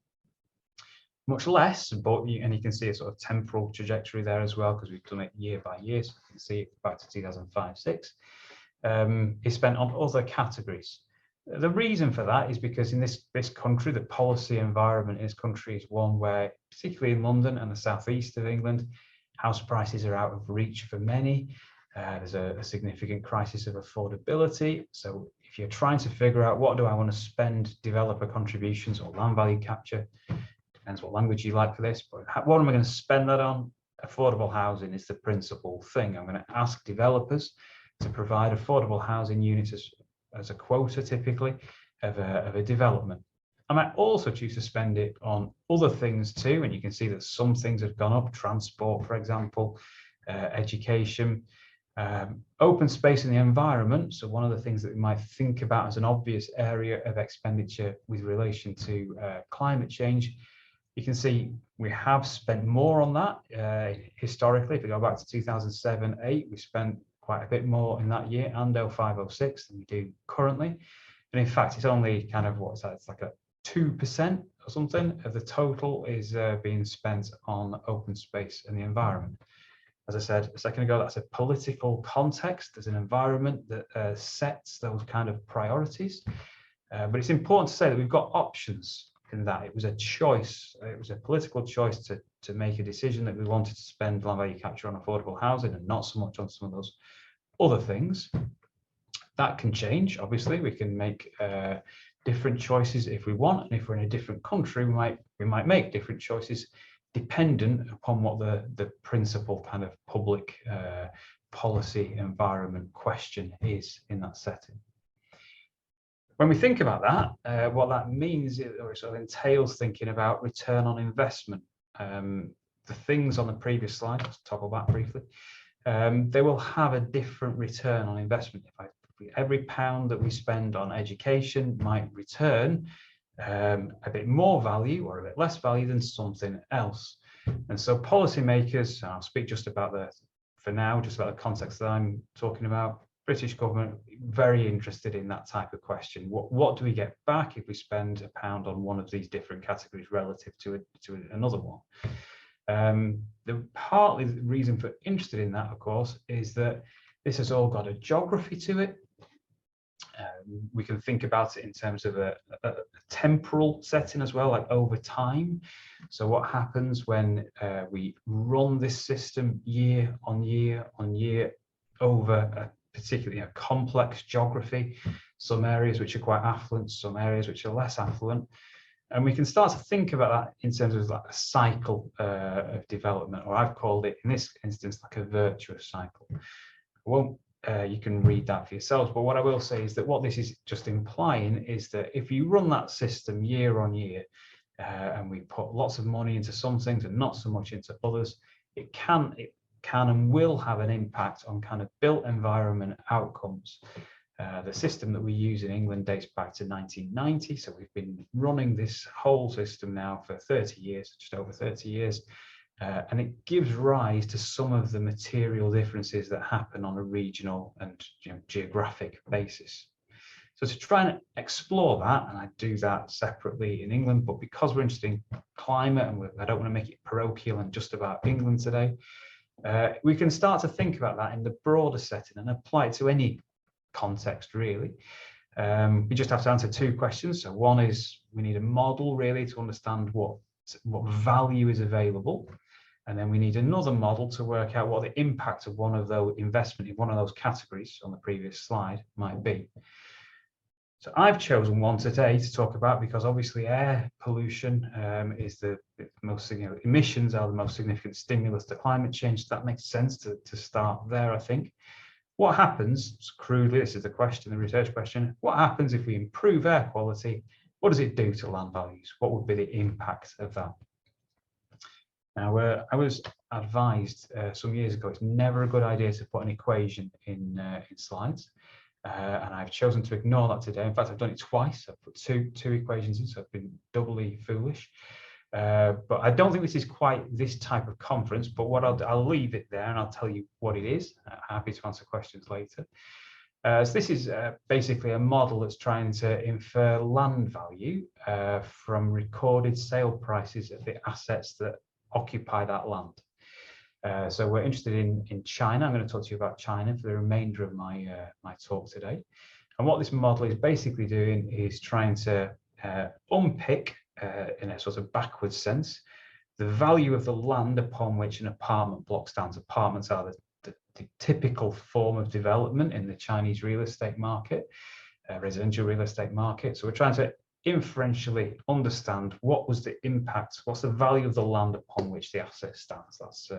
Much less, but and you can see a sort of temporal trajectory there as well, because we've done it year by year. So you can see it back to 2005-06, is spent on other categories. The reason for that is because in this country, the policy environment in this country is one where, particularly in London and the southeast of England, house prices are out of reach for many. There's a significant crisis of affordability. So if you're trying to figure out what do I want to spend developer contributions or land value capture, depends what language you like for this, but what am I going to spend that on? Affordable housing is the principal thing. I'm going to ask developers to provide affordable housing units as a quota, typically, of a development. I might also choose to spend it on other things too, and you can see that some things have gone up, transport, for example, education, open space in the environment. So one of the things that we might think about as an obvious area of expenditure with relation to climate change, you can see we have spent more on that historically. If we go back to 2007-08, we spent quite a bit more in that year, and 05-06, than we do currently. And in fact, it's only kind of, what's that? It's like a 2% or something of the total is being spent on open space and the environment. As I said a second ago, that's a political context. There's an environment that sets those kind of priorities. But it's important to say that we've got options in that. It was a choice. It was a political choice to make a decision that we wanted to spend land value capture on affordable housing and not so much on some of those other things. That can change. Obviously, we can make different choices if we want, and if we're in a different country, we might make different choices dependent upon what the principal kind of public policy environment question is in that setting. When we think about that, what that means, or it sort of entails thinking about return on investment. The things on the previous slide, let's toggle back briefly, they will have a different return on investment. Every pound that we spend on education might return a bit more value or a bit less value than something else. And so policymakers, and I'll speak just about for now, just about the context that I'm talking about, British government, very interested in that type of question. What do we get back if we spend a pound on one of these different categories relative to another one? Partly the reason for interested in that, of course, is that this has all got a geography to it. We can think about it in terms of a temporal setting as well, like over time. So what happens when we run this system year on year on year over a particularly a complex geography, some areas which are quite affluent, some areas which are less affluent. And we can start to think about that in terms of like a cycle of development, or I've called it in this instance like a virtuous cycle. You can read that for yourselves, but what I will say is that what this is just implying is that if you run that system year on year and we put lots of money into some things and not so much into others, it can and will have an impact on kind of built environment outcomes. The system that we use in England dates back to 1990, so we've been running this whole system now for 30 years, just over 30 years. And it gives rise to some of the material differences that happen on a regional and geographic basis. So to try and explore that, and I do that separately in England, but because we're interested in climate and I don't want to make it parochial and just about England today, we can start to think about that in the broader setting and apply it to any context really. We just have to answer two questions. So one is we need a model really to understand what value is available. And then we need another model to work out what the impact of one of those investment in one of those categories on the previous slide might be. So I've chosen one today to talk about because obviously air pollution is the most significant, emissions are the most significant stimulus to climate change. So that makes sense to start there, I think. What happens, crudely, this is the question, the research question, what happens if we improve air quality? What does it do to land values? What would be the impact of that? Now, I was advised some years ago, it's never a good idea to put an equation in slides. And I've chosen to ignore that today. In fact, I've done it twice. I've put two equations in, so I've been doubly foolish. But I don't think this is quite this type of conference, but what I'll leave it there and I'll tell you what it is. Happy to answer questions later. So this is basically a model that's trying to infer land value from recorded sale prices of the assets that occupy that land. So we're interested in China. I'm going to talk to you about China for the remainder of my talk today. And what this model is basically doing is trying to unpick, in a sort of backwards sense, the value of the land upon which an apartment block stands. Apartments are the typical form of development in the Chinese real estate market, residential real estate market. So we're trying to inferentially understand what was the impact, what's the value of the land upon which the asset stands. That's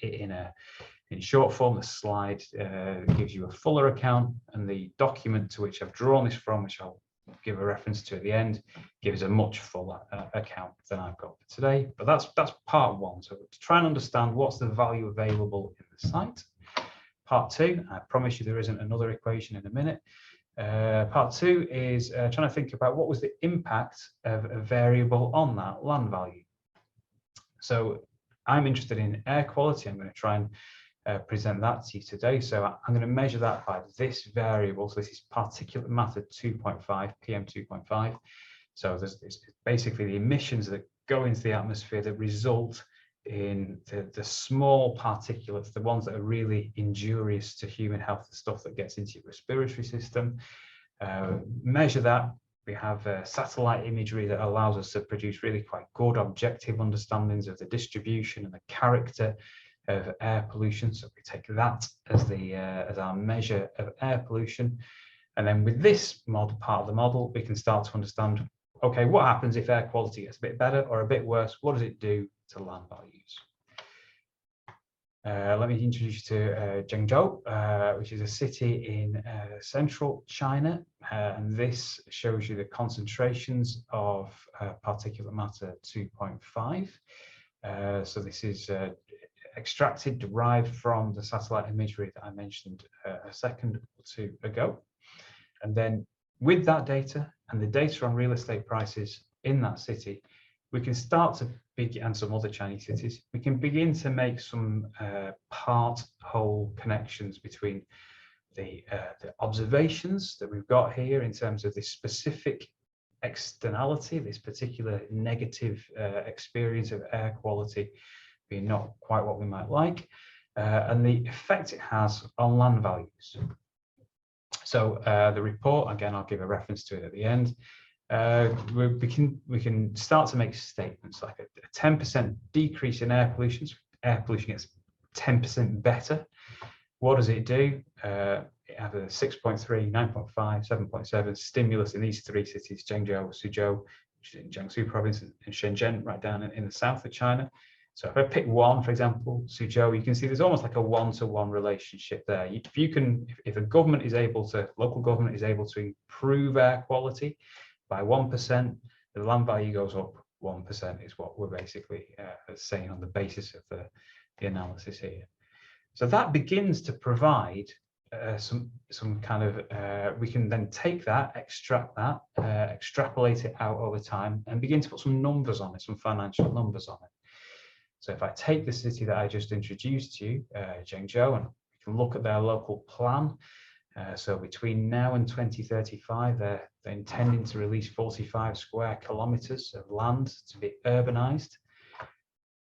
in short form. The slide gives you a fuller account, and the document to which I've drawn this from, which I'll give a reference to at the end, gives a much fuller account than I've got for today. But that's part one. So to try and understand what's the value available in the site. Part two, I promise you there isn't another equation in a minute. Part two is trying to think about what was the impact of a variable on that land value. So I'm interested in air quality. I'm going to try and present that to you today. So I'm going to measure that by this variable. So this is particulate matter 2.5, PM 2.5. So it's basically the emissions that go into the atmosphere that result in the small particulates, the ones that are really injurious to human health, the stuff that gets into your respiratory system. Measure that. We have satellite imagery that allows us to produce really quite good objective understandings of the distribution and the character of air pollution. So we take that as our measure of air pollution. And then with this part of the model, we can start to understand, okay, what happens if air quality gets a bit better or a bit worse? What does it do to land values? Let me introduce you to Zhengzhou, which is a city in central China. And this shows you the concentrations of particulate matter 2.5. So this is extracted, derived from the satellite imagery that I mentioned a second or two ago. And then with that data and the data on real estate prices in that city, we can start to begin, and some other Chinese cities, we can begin to make some part-whole connections between the observations that we've got here in terms of this specific externality, this particular negative experience of air quality being not quite what we might like, and the effect it has on land values. So the report, again, I'll give a reference to it at the end. We can start to make statements like a 10% decrease in air pollution. Air pollution gets 10% better. What does it do? It has a 6.3, 9.5, 7.7 stimulus in these three cities: Zhengzhou, Suzhou, which is in Jiangsu province, and Shenzhen, right down in the south of China. So if I pick one, for example, Suzhou, you can see there's almost like a one-to-one relationship there. If a government is able to, local government is able to improve air quality by 1%, the land value goes up 1%, is what we're basically saying on the basis of the analysis here. So that begins to provide some kind of, we can then take that, extract that, extrapolate it out over time and begin to put some numbers on it, some financial numbers on it. So if I take the city that I just introduced to you, Zhengzhou, and we can look at their local plan. So between now and 2035, they're intending to release 45 square kilometers of land to be urbanized.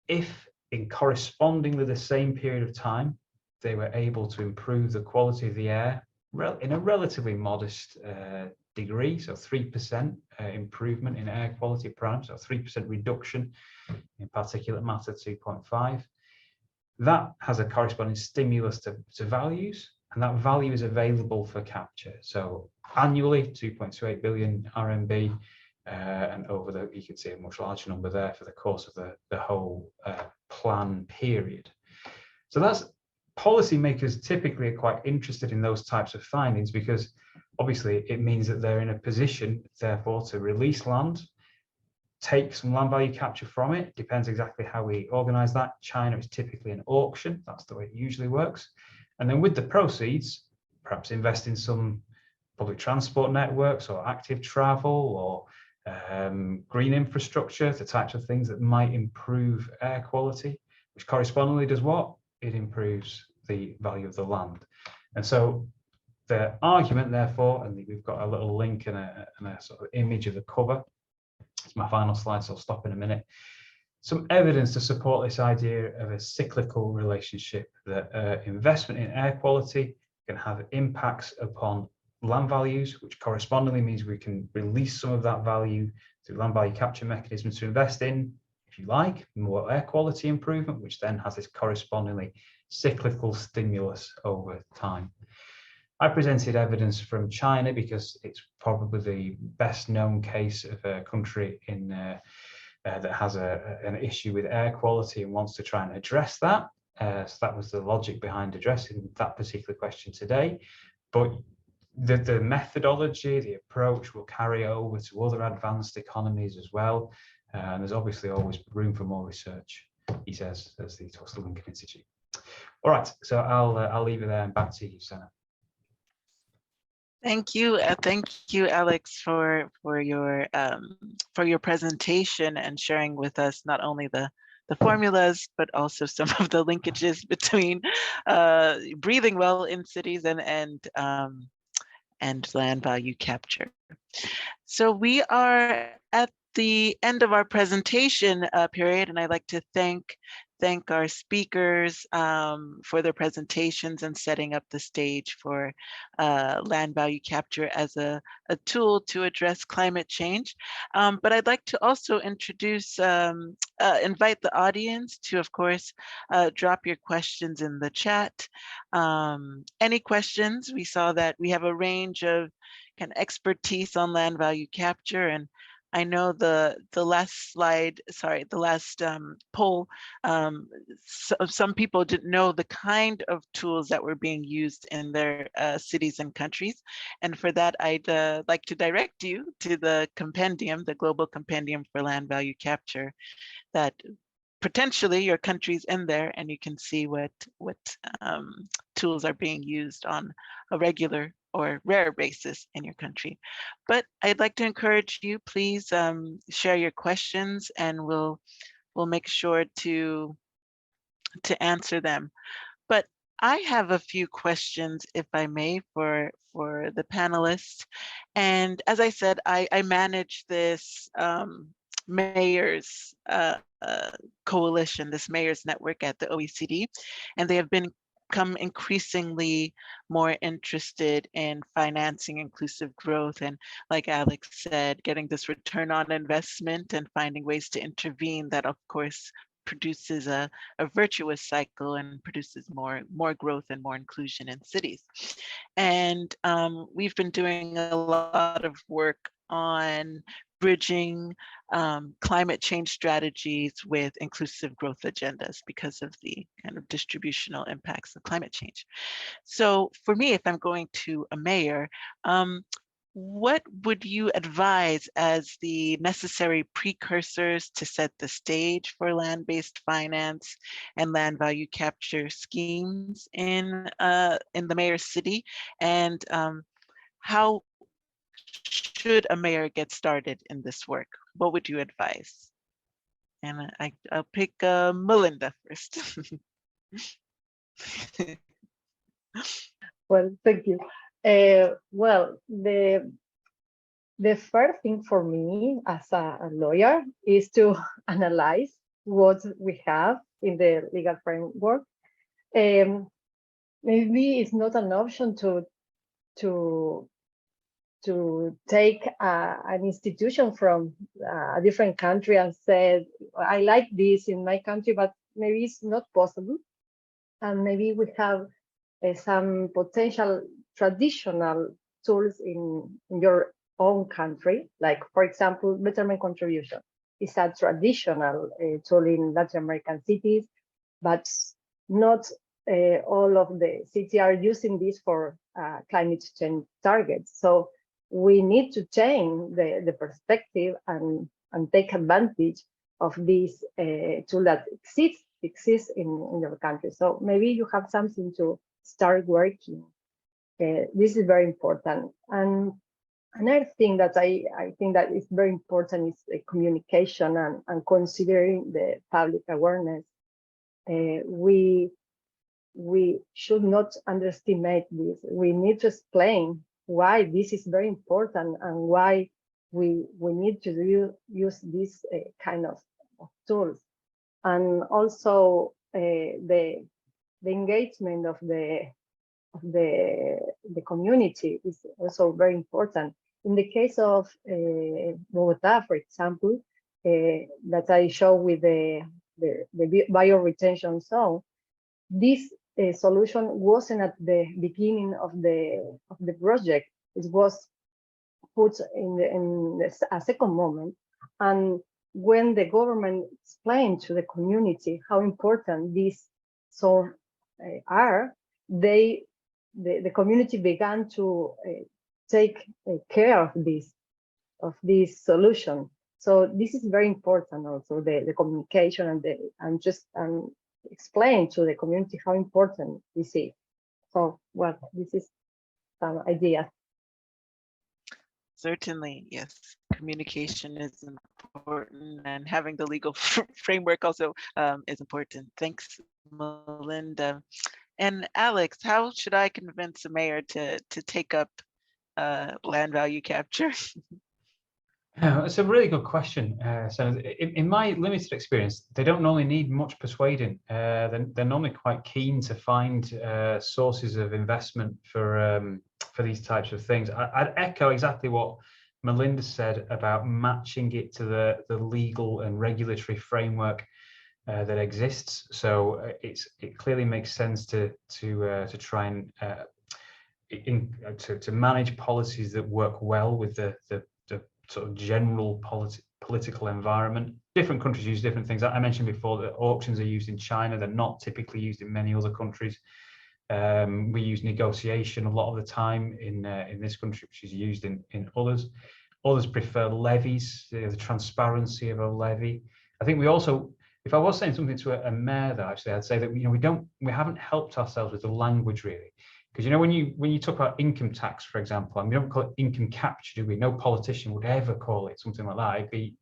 If in correspondingly the same period of time, they were able to improve the quality of the air in a relatively modest degree, so 3% improvement in air quality per annum, so 3% reduction in particulate matter 2.5. That has a corresponding stimulus to values, and that value is available for capture. So annually, 2.28 billion RMB, and over you can see a much larger number there for the course of the whole plan period. So that's policymakers typically are quite interested in those types of findings because obviously it means that they're in a position, therefore, to release land, take some land value capture from it. Depends exactly how we organize that. China is typically an auction. That's the way it usually works. And then with the proceeds, perhaps invest in some public transport networks or active travel or green infrastructure, the types of things that might improve air quality, which correspondingly does what? It improves the value of the land. And so the argument, therefore, and we've got a little link and a sort of image of the cover. It's my final slide, so I'll stop in a minute. Some evidence to support this idea of a cyclical relationship, that investment in air quality can have impacts upon land values, which correspondingly means we can release some of that value through land value capture mechanisms to invest in, if you like, more air quality improvement, which then has this correspondingly cyclical stimulus over time. I presented evidence from China because it's probably the best known case of a country in that has an issue with air quality and wants to try and address that. So that was the logic behind addressing that particular question today. But the methodology, the approach will carry over to other advanced economies as well. And there's obviously always room for more research, he says, as he talks to the Lincoln Institute. All right, so I'll leave it there and back to you, Senna. Thank you, Alex, for your presentation and sharing with us not only the formulas but also some of the linkages between breathing well in cities and and land value capture. So we are at the end of our presentation period, and I'd like to thank our speakers for their presentations and setting up the stage for land value capture as a tool to address climate change. But I'd like to also introduce, invite the audience to, of course, drop your questions in the chat. Any questions? We saw that we have a range of kind of expertise on land value capture, and I know the last slide, sorry, the last poll, some people didn't know the kind of tools that were being used in their cities and countries. And for that, I'd like to direct you to the compendium, the Global Compendium for Land Value Capture, that potentially your country's in there, and you can see what tools are being used on a regular or rare basis in your country. But I'd like to encourage you, please share your questions, and we'll make sure to answer them. But I have a few questions, if I may, for the panelists. And as I said, I manage this mayors coalition, this mayors network at the OECD, and they have become increasingly more interested in financing inclusive growth, and like Alex said, getting this return on investment and finding ways to intervene that, of course, produces a virtuous cycle and produces more growth and more inclusion in cities. And we've been doing a lot of work on bridging climate change strategies with inclusive growth agendas because of the kind of distributional impacts of climate change. So for me, if I'm going to a mayor, what would you advise as the necessary precursors to set the stage for land-based finance and land value capture schemes in the mayor's city? And how should a mayor get started in this work? What would you advise? And I'll pick Melinda first. Well, thank you. Well, the first thing for me as a lawyer is to analyze what we have in the legal framework. Maybe it's not an option to take an institution from a different country and say, I like this in my country, but maybe it's not possible. And maybe we have some potential traditional tools in your own country, like, for example, betterment contribution is a traditional tool in Latin American cities, but not all of the cities are using this for climate change targets. So we need to change the perspective and take advantage of this tool that exists in your country. So maybe you have something to start working. This is very important. And another thing that I think that is very important is communication and considering the public awareness. We should not underestimate this. We need to explain why this is very important and why we need to use this kind of tools. And also the engagement of the community is also very important. In the case of Bogota, for example, that I show with the bioretention zone, this solution wasn't at the beginning of the project. It was put in a second moment, and when the government explained to the community how important these zones are, the community began to take care of this solution. So this is very important also, the communication and just explain to the community how important this is. So, well, this is some idea. Certainly, yes. Communication is important, and having the legal framework also is important. Thanks, Melinda. And Alex, how should I convince a mayor to take up land value capture? It's a really good question. So in my limited experience, they don't normally need much persuading. They're normally quite keen to find sources of investment for these types of things. I'd echo exactly what Melinda said about matching it to the legal and regulatory framework that exists. So it clearly makes sense to try and to manage policies that work well with the sort of general political environment. Different countries use different things. I mentioned before that auctions are used in China. They're not typically used in many other countries. We use negotiation a lot of the time in this country, which is used in others. Others prefer levies, the transparency of a levy. I think we also, if I was saying something to a mayor, though, actually, I'd say that we haven't helped ourselves with the language really. Because when you talk about income tax, for example, and we don't call it income capture, do we? No politician would ever call it something like that. It'd be,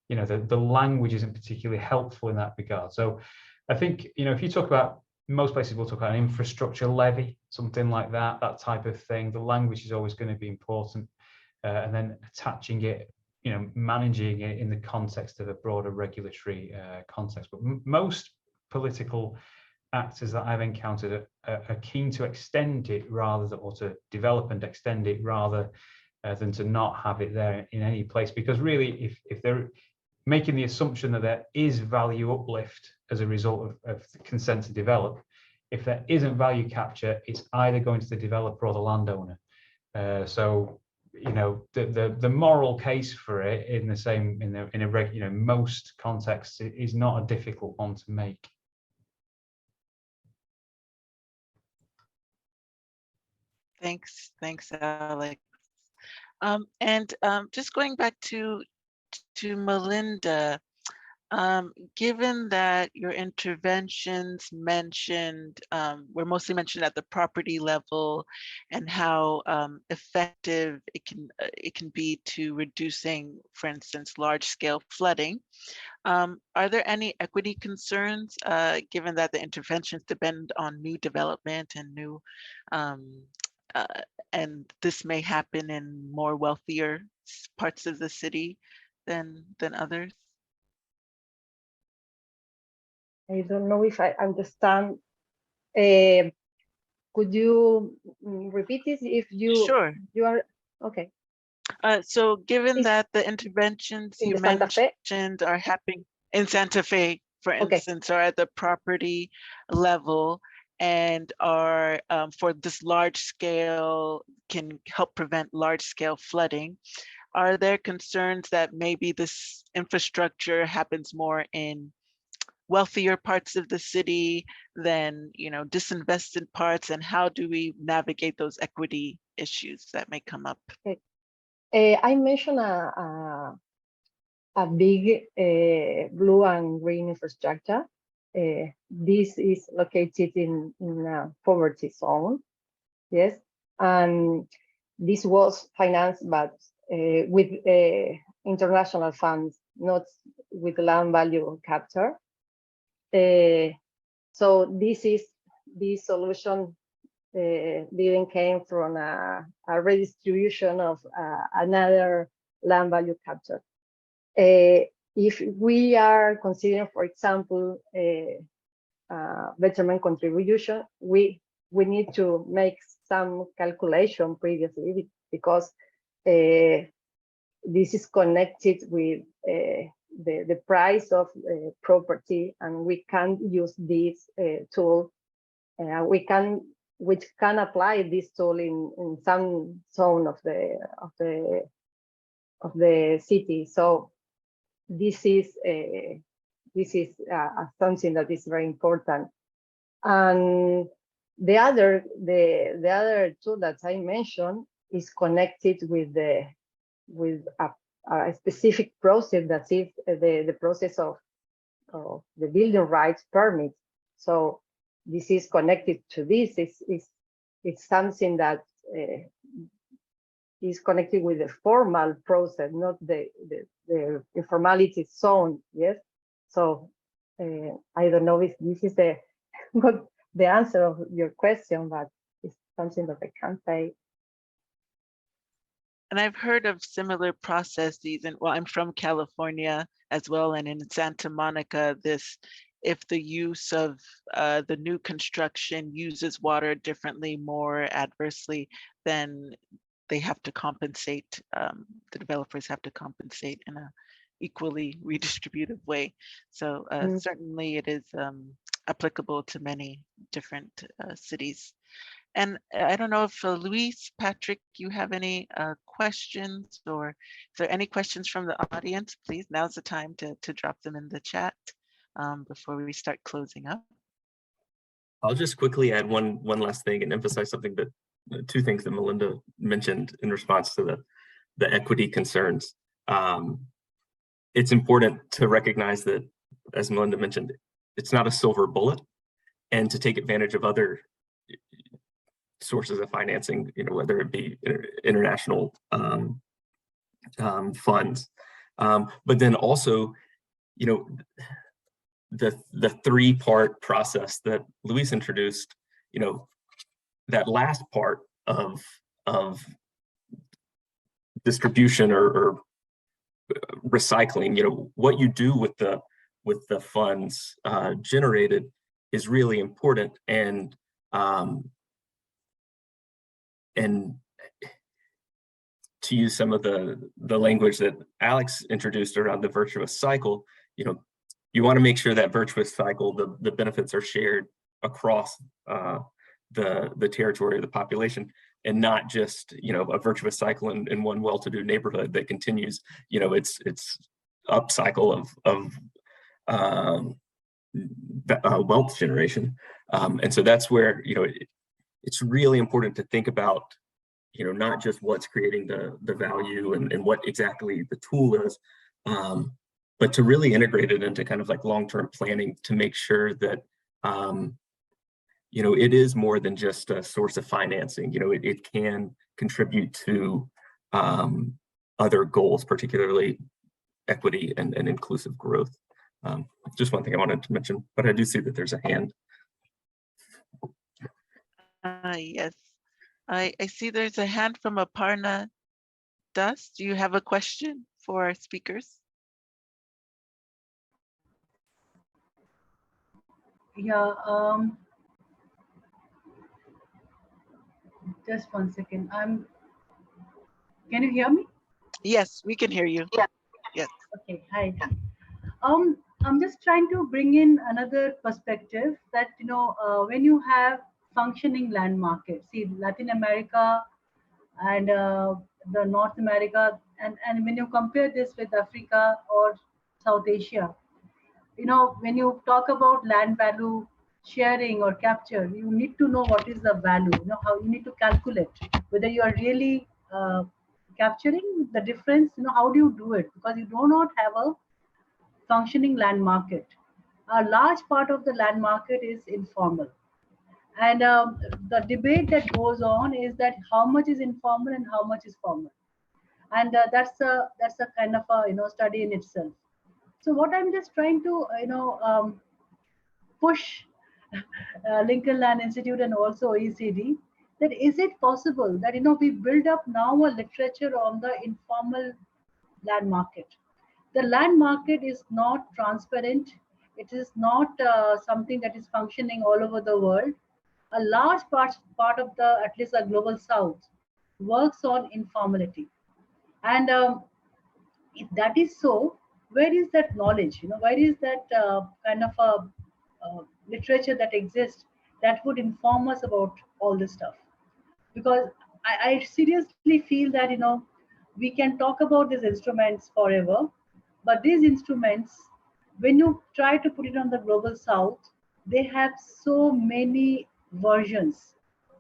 the language isn't particularly helpful in that regard. So I think, if you talk about, most places will talk about an infrastructure levy, something like that type of thing. The language is always going to be important, and then attaching it, managing it in the context of a broader regulatory context. But most political actors that I've encountered are keen to extend it or to develop and extend it rather than to not have it there in any place. Because really, if they're making the assumption that there is value uplift as a result of the consent to develop, if there isn't value capture, it's either going to the developer or the landowner. So the moral case for it in most contexts is not a difficult one to make. Thanks, Alex. And just going back to Melinda, given that your interventions were mostly mentioned at the property level, and how effective it can be to reducing, for instance, large-scale flooding, are there any equity concerns, given that the interventions depend on new development and new and this may happen in more wealthier parts of the city than others? I don't know if I understand. Could you repeat this? If Sure. you are okay. So given that the interventions you mentioned are happening in Santa Fe, for instance, are at the property level and are for this large scale, can help prevent large scale flooding, are there concerns that maybe this infrastructure happens more in wealthier parts of the city than disinvested parts, and how do we navigate those equity issues that may come up? I mentioned a big blue and green infrastructure. This is located in a poverty zone, yes, and this was financed, but with international funds, not with land value capture. So this solution didn't came from a redistribution of another land value capture. If we are considering, for example, betterment contribution, we need to make some calculation previously, because this is connected with the price of property, and we can use this tool. We can apply this tool in some zone of the city. So this is something that is very important. And the other tool that I mentioned is connected with a specific process, that is the process of the building rights permit. So this is connected to this. It's something that is connected with the formal process, not the informality zone. Yes. So I don't know if this is the answer of your question, but it's something that I can say. And I've heard of similar processes, and well, I'm from California as well, and in Santa Monica, if the use of the new construction uses water differently, more adversely, then they have to compensate, the developers have to compensate in a equally redistributive way. So certainly it is applicable to many different cities. And I don't know if Luis, Patrick, you have any questions, or if there are any questions from the audience, please, now's the time to drop them in the chat before we start closing up. I'll just quickly add one last thing and emphasize something that two things that Melinda mentioned in response to the equity concerns. It's important to recognize that, as Melinda mentioned, it's not a silver bullet, and to take advantage of other sources of financing, whether it be international funds, but then also, the three-part process that Luis introduced, that last part of distribution or recycling, what you do with the funds generated is really important, and to use some of the language that Alex introduced around the virtuous cycle, you want to make sure that virtuous cycle, the benefits are shared across the territory of the population, and not just a virtuous cycle in one well-to-do neighborhood that continues its up cycle of wealth generation. And so that's where it's really important to think about not just what's creating the value and what exactly the tool is, but to really integrate it into kind of like long-term planning to make sure that it is more than just a source of financing. It can contribute to other goals, particularly equity and inclusive growth. Just one thing I wanted to mention, but I do see that there's a hand. Yes, I see there's a hand from Aparna Das. Do you have a question for our speakers? Yeah, just 1 second. Can you hear me? Yes, we can hear you. Yeah. Yes. Okay, hi. I'm just trying to bring in another perspective that, when you have functioning land markets, see Latin America and the North America, and when you compare this with Africa or South Asia, when you talk about land value sharing or capture, you need to know what is the value, how you need to calculate whether you are really capturing the difference, how do you do it? Because you do not have a functioning land market. A large part of the land market is informal. And the debate that goes on is that how much is informal and how much is formal. And that's a kind of a study in itself. So what I'm just trying to push Lincoln Land Institute and also OECD, that is it possible that we build up now a literature on the informal land market. The land market is not transparent. It is not something that is functioning all over the world. A large part of the, at least the global south, works on informality. And if that is so, where is that knowledge? Where is that kind of a literature that exists that would inform us about all this stuff? Because I seriously feel that we can talk about these instruments forever, but these instruments, when you try to put it on the global south, they have so many versions,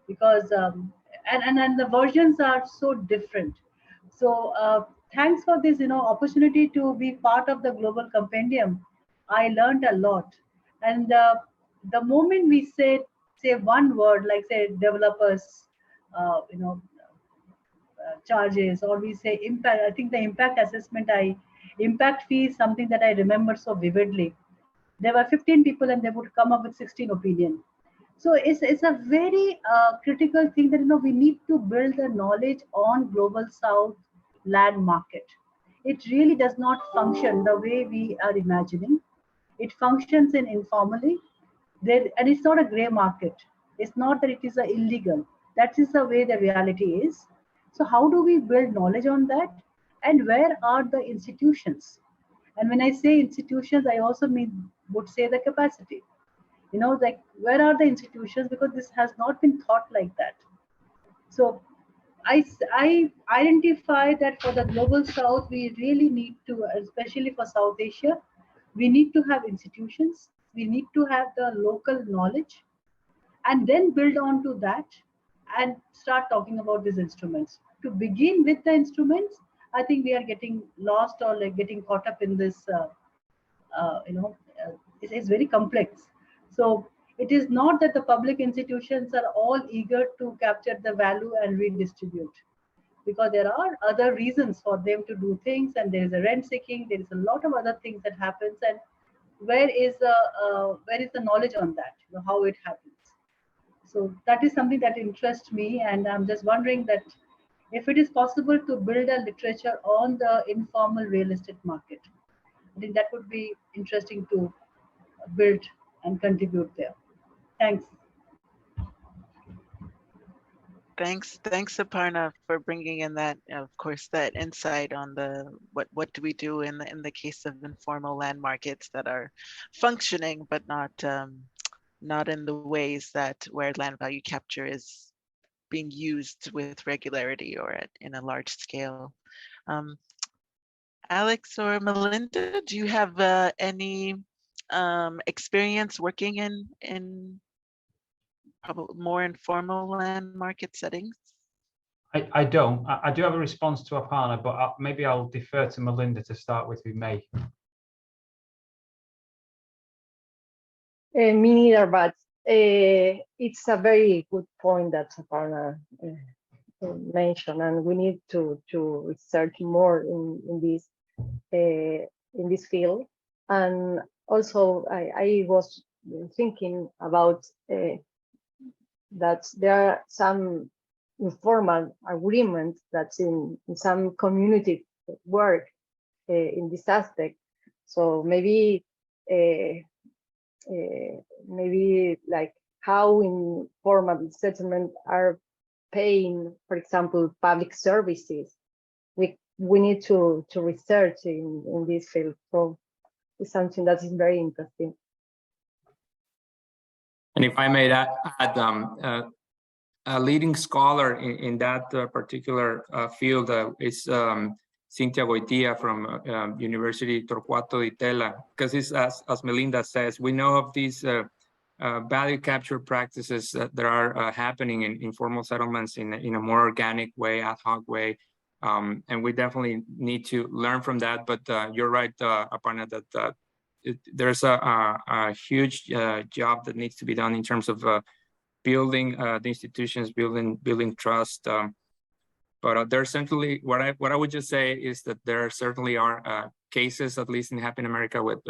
because and the versions are so different. So thanks for this opportunity to be part of the global compendium. I learned a lot, and the moment we say one word, like say developers charges, or we say impact, I think the impact assessment, impact fee is something that I remember so vividly. There were 15 people and they would come up with 16 opinions. So it's a very critical thing that we need to build the knowledge on global south land market. It really does not function the way we are imagining. It functions in informally there, and it's not a gray market. It's not that it is a illegal. That is the way the reality is. So how do we build knowledge on that, and where are the institutions? And when I say institutions, I also would say the capacity. Like, where are the institutions, because this has not been thought like that. So I identify that for the global south, we really need to, especially for South Asia, we need to have institutions, we need to have the local knowledge, and then build on to that and start talking about these instruments. To begin with the instruments, I think we are getting lost or like getting caught up in this uh, you know, it's very complex. So it is not that the public institutions are all eager to capture the value and redistribute, because there are other reasons for them to do things, and there is a rent seeking, there is a lot of other things that happens, and where is the knowledge on that? How it happens. So that is something that interests me, and I'm just wondering that if it is possible to build a literature on the informal real estate market, I think that would be interesting to build and contribute there. Thanks. Thanks, Aparna, for bringing in that, of course, that insight on the what do we do in the case of informal land markets that are functioning, but not in the ways that where land value capture is being used with regularity or in a large scale. Alex or Melinda, do you have any experience working in more informal land market settings? I don't. I do have a response to Aparna, but maybe I'll defer to Melinda to start with, who may. Me neither, but it's a very good point that Aparna mentioned, and we need to research more in this field. And also, I was thinking about that there are some informal agreements that's in some community work in this aspect. So maybe like how informal settlement are paying, for example, public services. We need to research in this field. So it's something that is very interesting. And if I may add, a leading scholar in that particular field is Cynthia Goitia from University Torquato di Tella, because it's, as Melinda says, we know of these value capture practices that are happening in informal settlements in a more organic way, ad hoc way. And we definitely need to learn from that. But you're right, Aparna, that there's a huge job that needs to be done in terms of building the institutions, building trust. But there's certainly, what I would just say is that there certainly are cases, at least in Happy America, with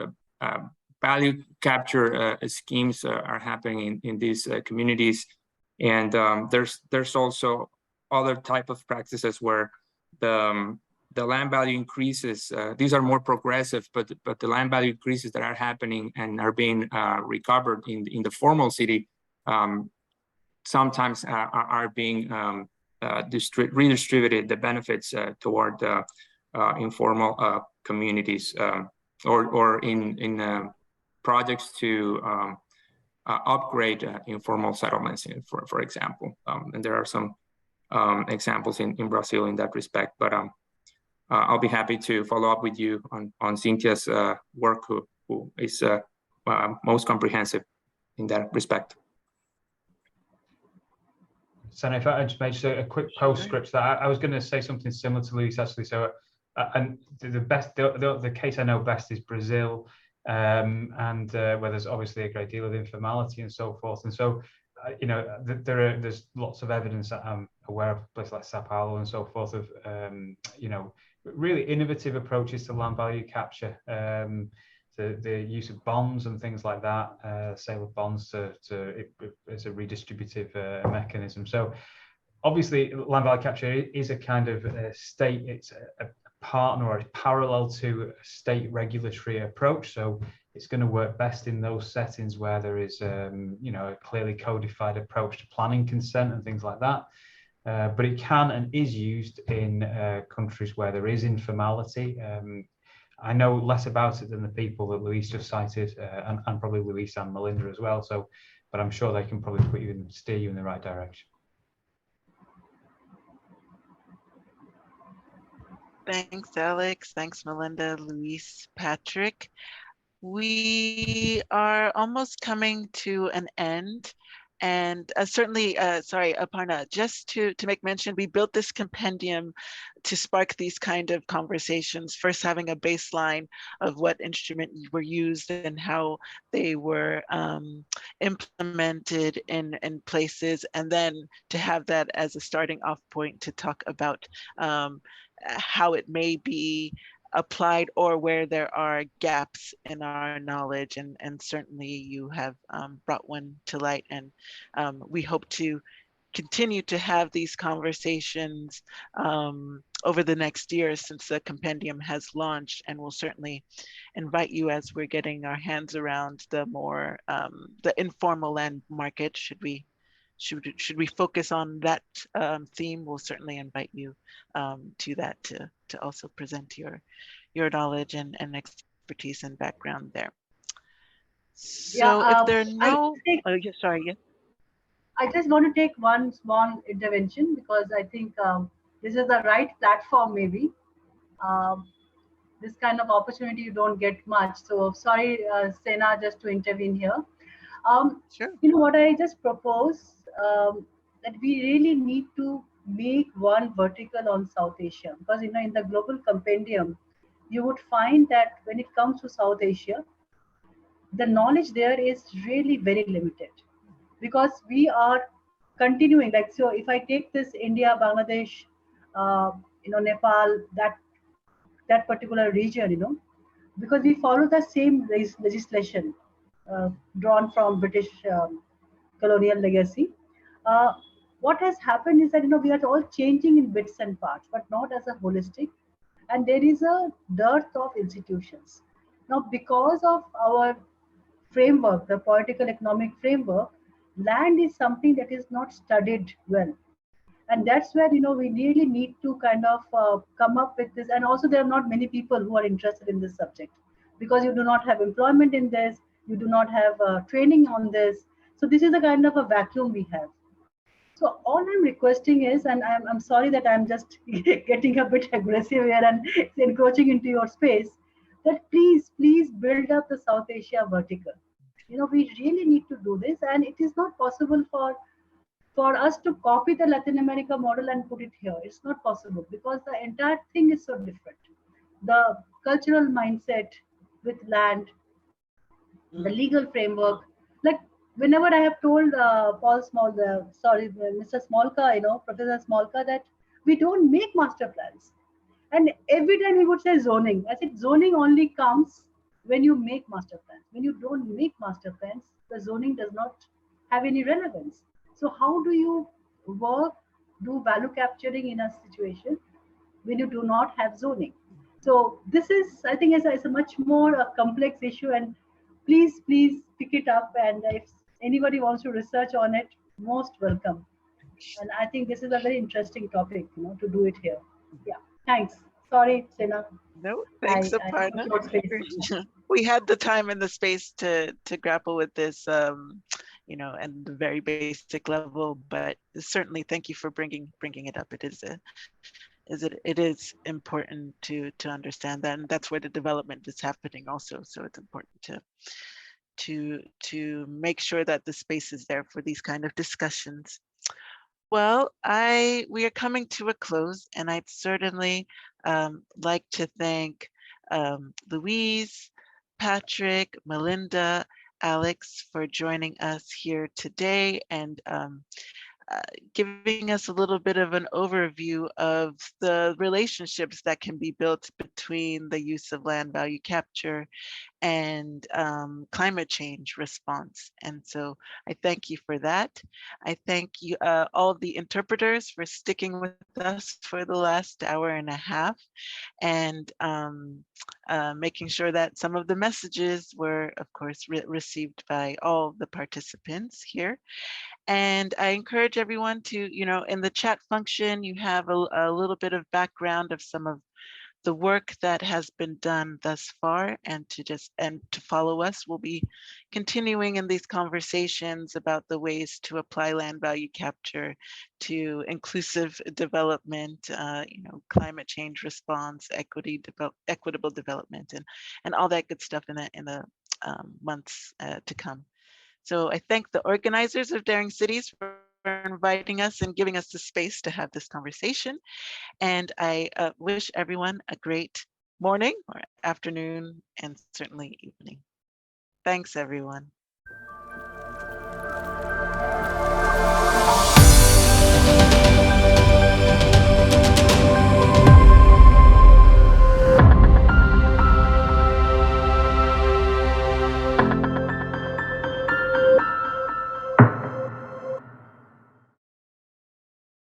value capture schemes are happening in these communities. And there's also other type of practices where the land value increases. These are more progressive, but the land value increases that are happening and are being recovered in the formal city sometimes are being redistributed, the benefits toward informal communities or in projects to upgrade informal settlements, for example. And there are some examples in Brazil in that respect. But I'll be happy to follow up with you on Cynthia's work, who is most comprehensive in that respect. So if I just made a quick postscript, that I was going to say something similar to Luis, actually. So, and the case I know best is Brazil, and where there's obviously a great deal of informality and so forth. And so, there's lots of evidence that I'm aware of, places like Sao Paulo and so forth, of really innovative approaches to land value capture. the use of bonds and things like that, sale of bonds as a redistributive mechanism. So obviously land value capture is a kind of state, it's a partner or a parallel to a state regulatory approach. So it's going to work best in those settings where there is you know, a clearly codified approach to planning consent and things like that. But it can and is used in countries where there is informality. I know less about it than the people that Louise just cited, and probably Louise and Melinda as well. So, but I'm sure they can probably put you and steer you in the right direction. Thanks, Alex. Thanks, Melinda, Luis, Patrick. We are almost coming to an end. And certainly, sorry, Aparna, just to make mention, we built this compendium to spark these kind of conversations, first having a baseline of what instruments were used and how they were implemented in places, and then to have that as a starting off point to talk about how it may be applied or where there are gaps in our knowledge, and certainly you have brought one to light, and we hope to continue to have these conversations over the next year since the compendium has launched, and we'll certainly invite you as we're getting our hands around the more the informal land market. Should we focus on that theme, we'll certainly invite you to that to also present your knowledge and expertise and background there. So if there are no, I just want to take one small intervention because I think this is the right platform maybe. This kind of opportunity you don't get much. So sorry, Sena, just to intervene here. Sure. You know what I just propose, that we really need to make one vertical on South Asia, because you know in the global compendium you would find that when it comes to South Asia, the knowledge there is really very limited, because we are continuing, like, so if I take this India, Bangladesh, you know, Nepal, that particular region, you know, because we follow the same legislation drawn from British colonial legacy. What has happened is that, you know, we are all changing in bits and parts, but not as a holistic. And there is a dearth of institutions. Now, because of our framework, the political economic framework, land is something that is not studied well. And that's where, you know, we really need to kind of come up with this. And also there are not many people who are interested in this subject, because you do not have employment in this, you do not have training on this. So this is a kind of a vacuum we have. So all I'm requesting is, and I'm sorry that I'm just getting a bit aggressive here and encroaching into your space, that please build up the South Asia vertical. You know, we really need to do this, and it is not possible for us to copy the Latin America model and put it here. It's not possible because the entire thing is so different. The cultural mindset with land, the legal framework, like whenever I have told Mr. Smolka, you know, Professor Smolka, that we don't make master plans. And every time he would say zoning, I said zoning only comes when you make master plans. When you don't make master plans, the zoning does not have any relevance. So how do you do value capturing in a situation when you do not have zoning? So this is, I think, is a much more complex issue, and please pick it up. And if anybody wants to research on it, most welcome. And I think this is a very interesting topic, you know, to do it here. Yeah, thanks. Sorry, Sena. No, thanks, Aparna. We had the time and the space to grapple with this, you know, and the very basic level. But certainly, thank you for bringing it up. It is important to understand that, and that's where the development is happening also. So it's important to make sure that the space is there for these kind of discussions. Well, we are coming to a close, and I'd certainly like to thank Louise, Patrick, Melinda, Alex for joining us here today, and giving us a little bit of an overview of the relationships that can be built between the use of land value capture and climate change response. And so I thank you for that. I thank you, all of the interpreters, for sticking with us for the last hour and a half, and making sure that some of the messages were, of course, received by all the participants here. And I encourage everyone to, in the chat function, you have a little bit of background of some of the work that has been done thus far, and to follow us. We'll be continuing in these conversations about the ways to apply land value capture to inclusive development, climate change response, equitable development, and all that good stuff in the months to come. So I thank the organizers of Daring Cities for inviting us and giving us the space to have this conversation. And I wish everyone a great morning or afternoon, and certainly evening. Thanks, everyone.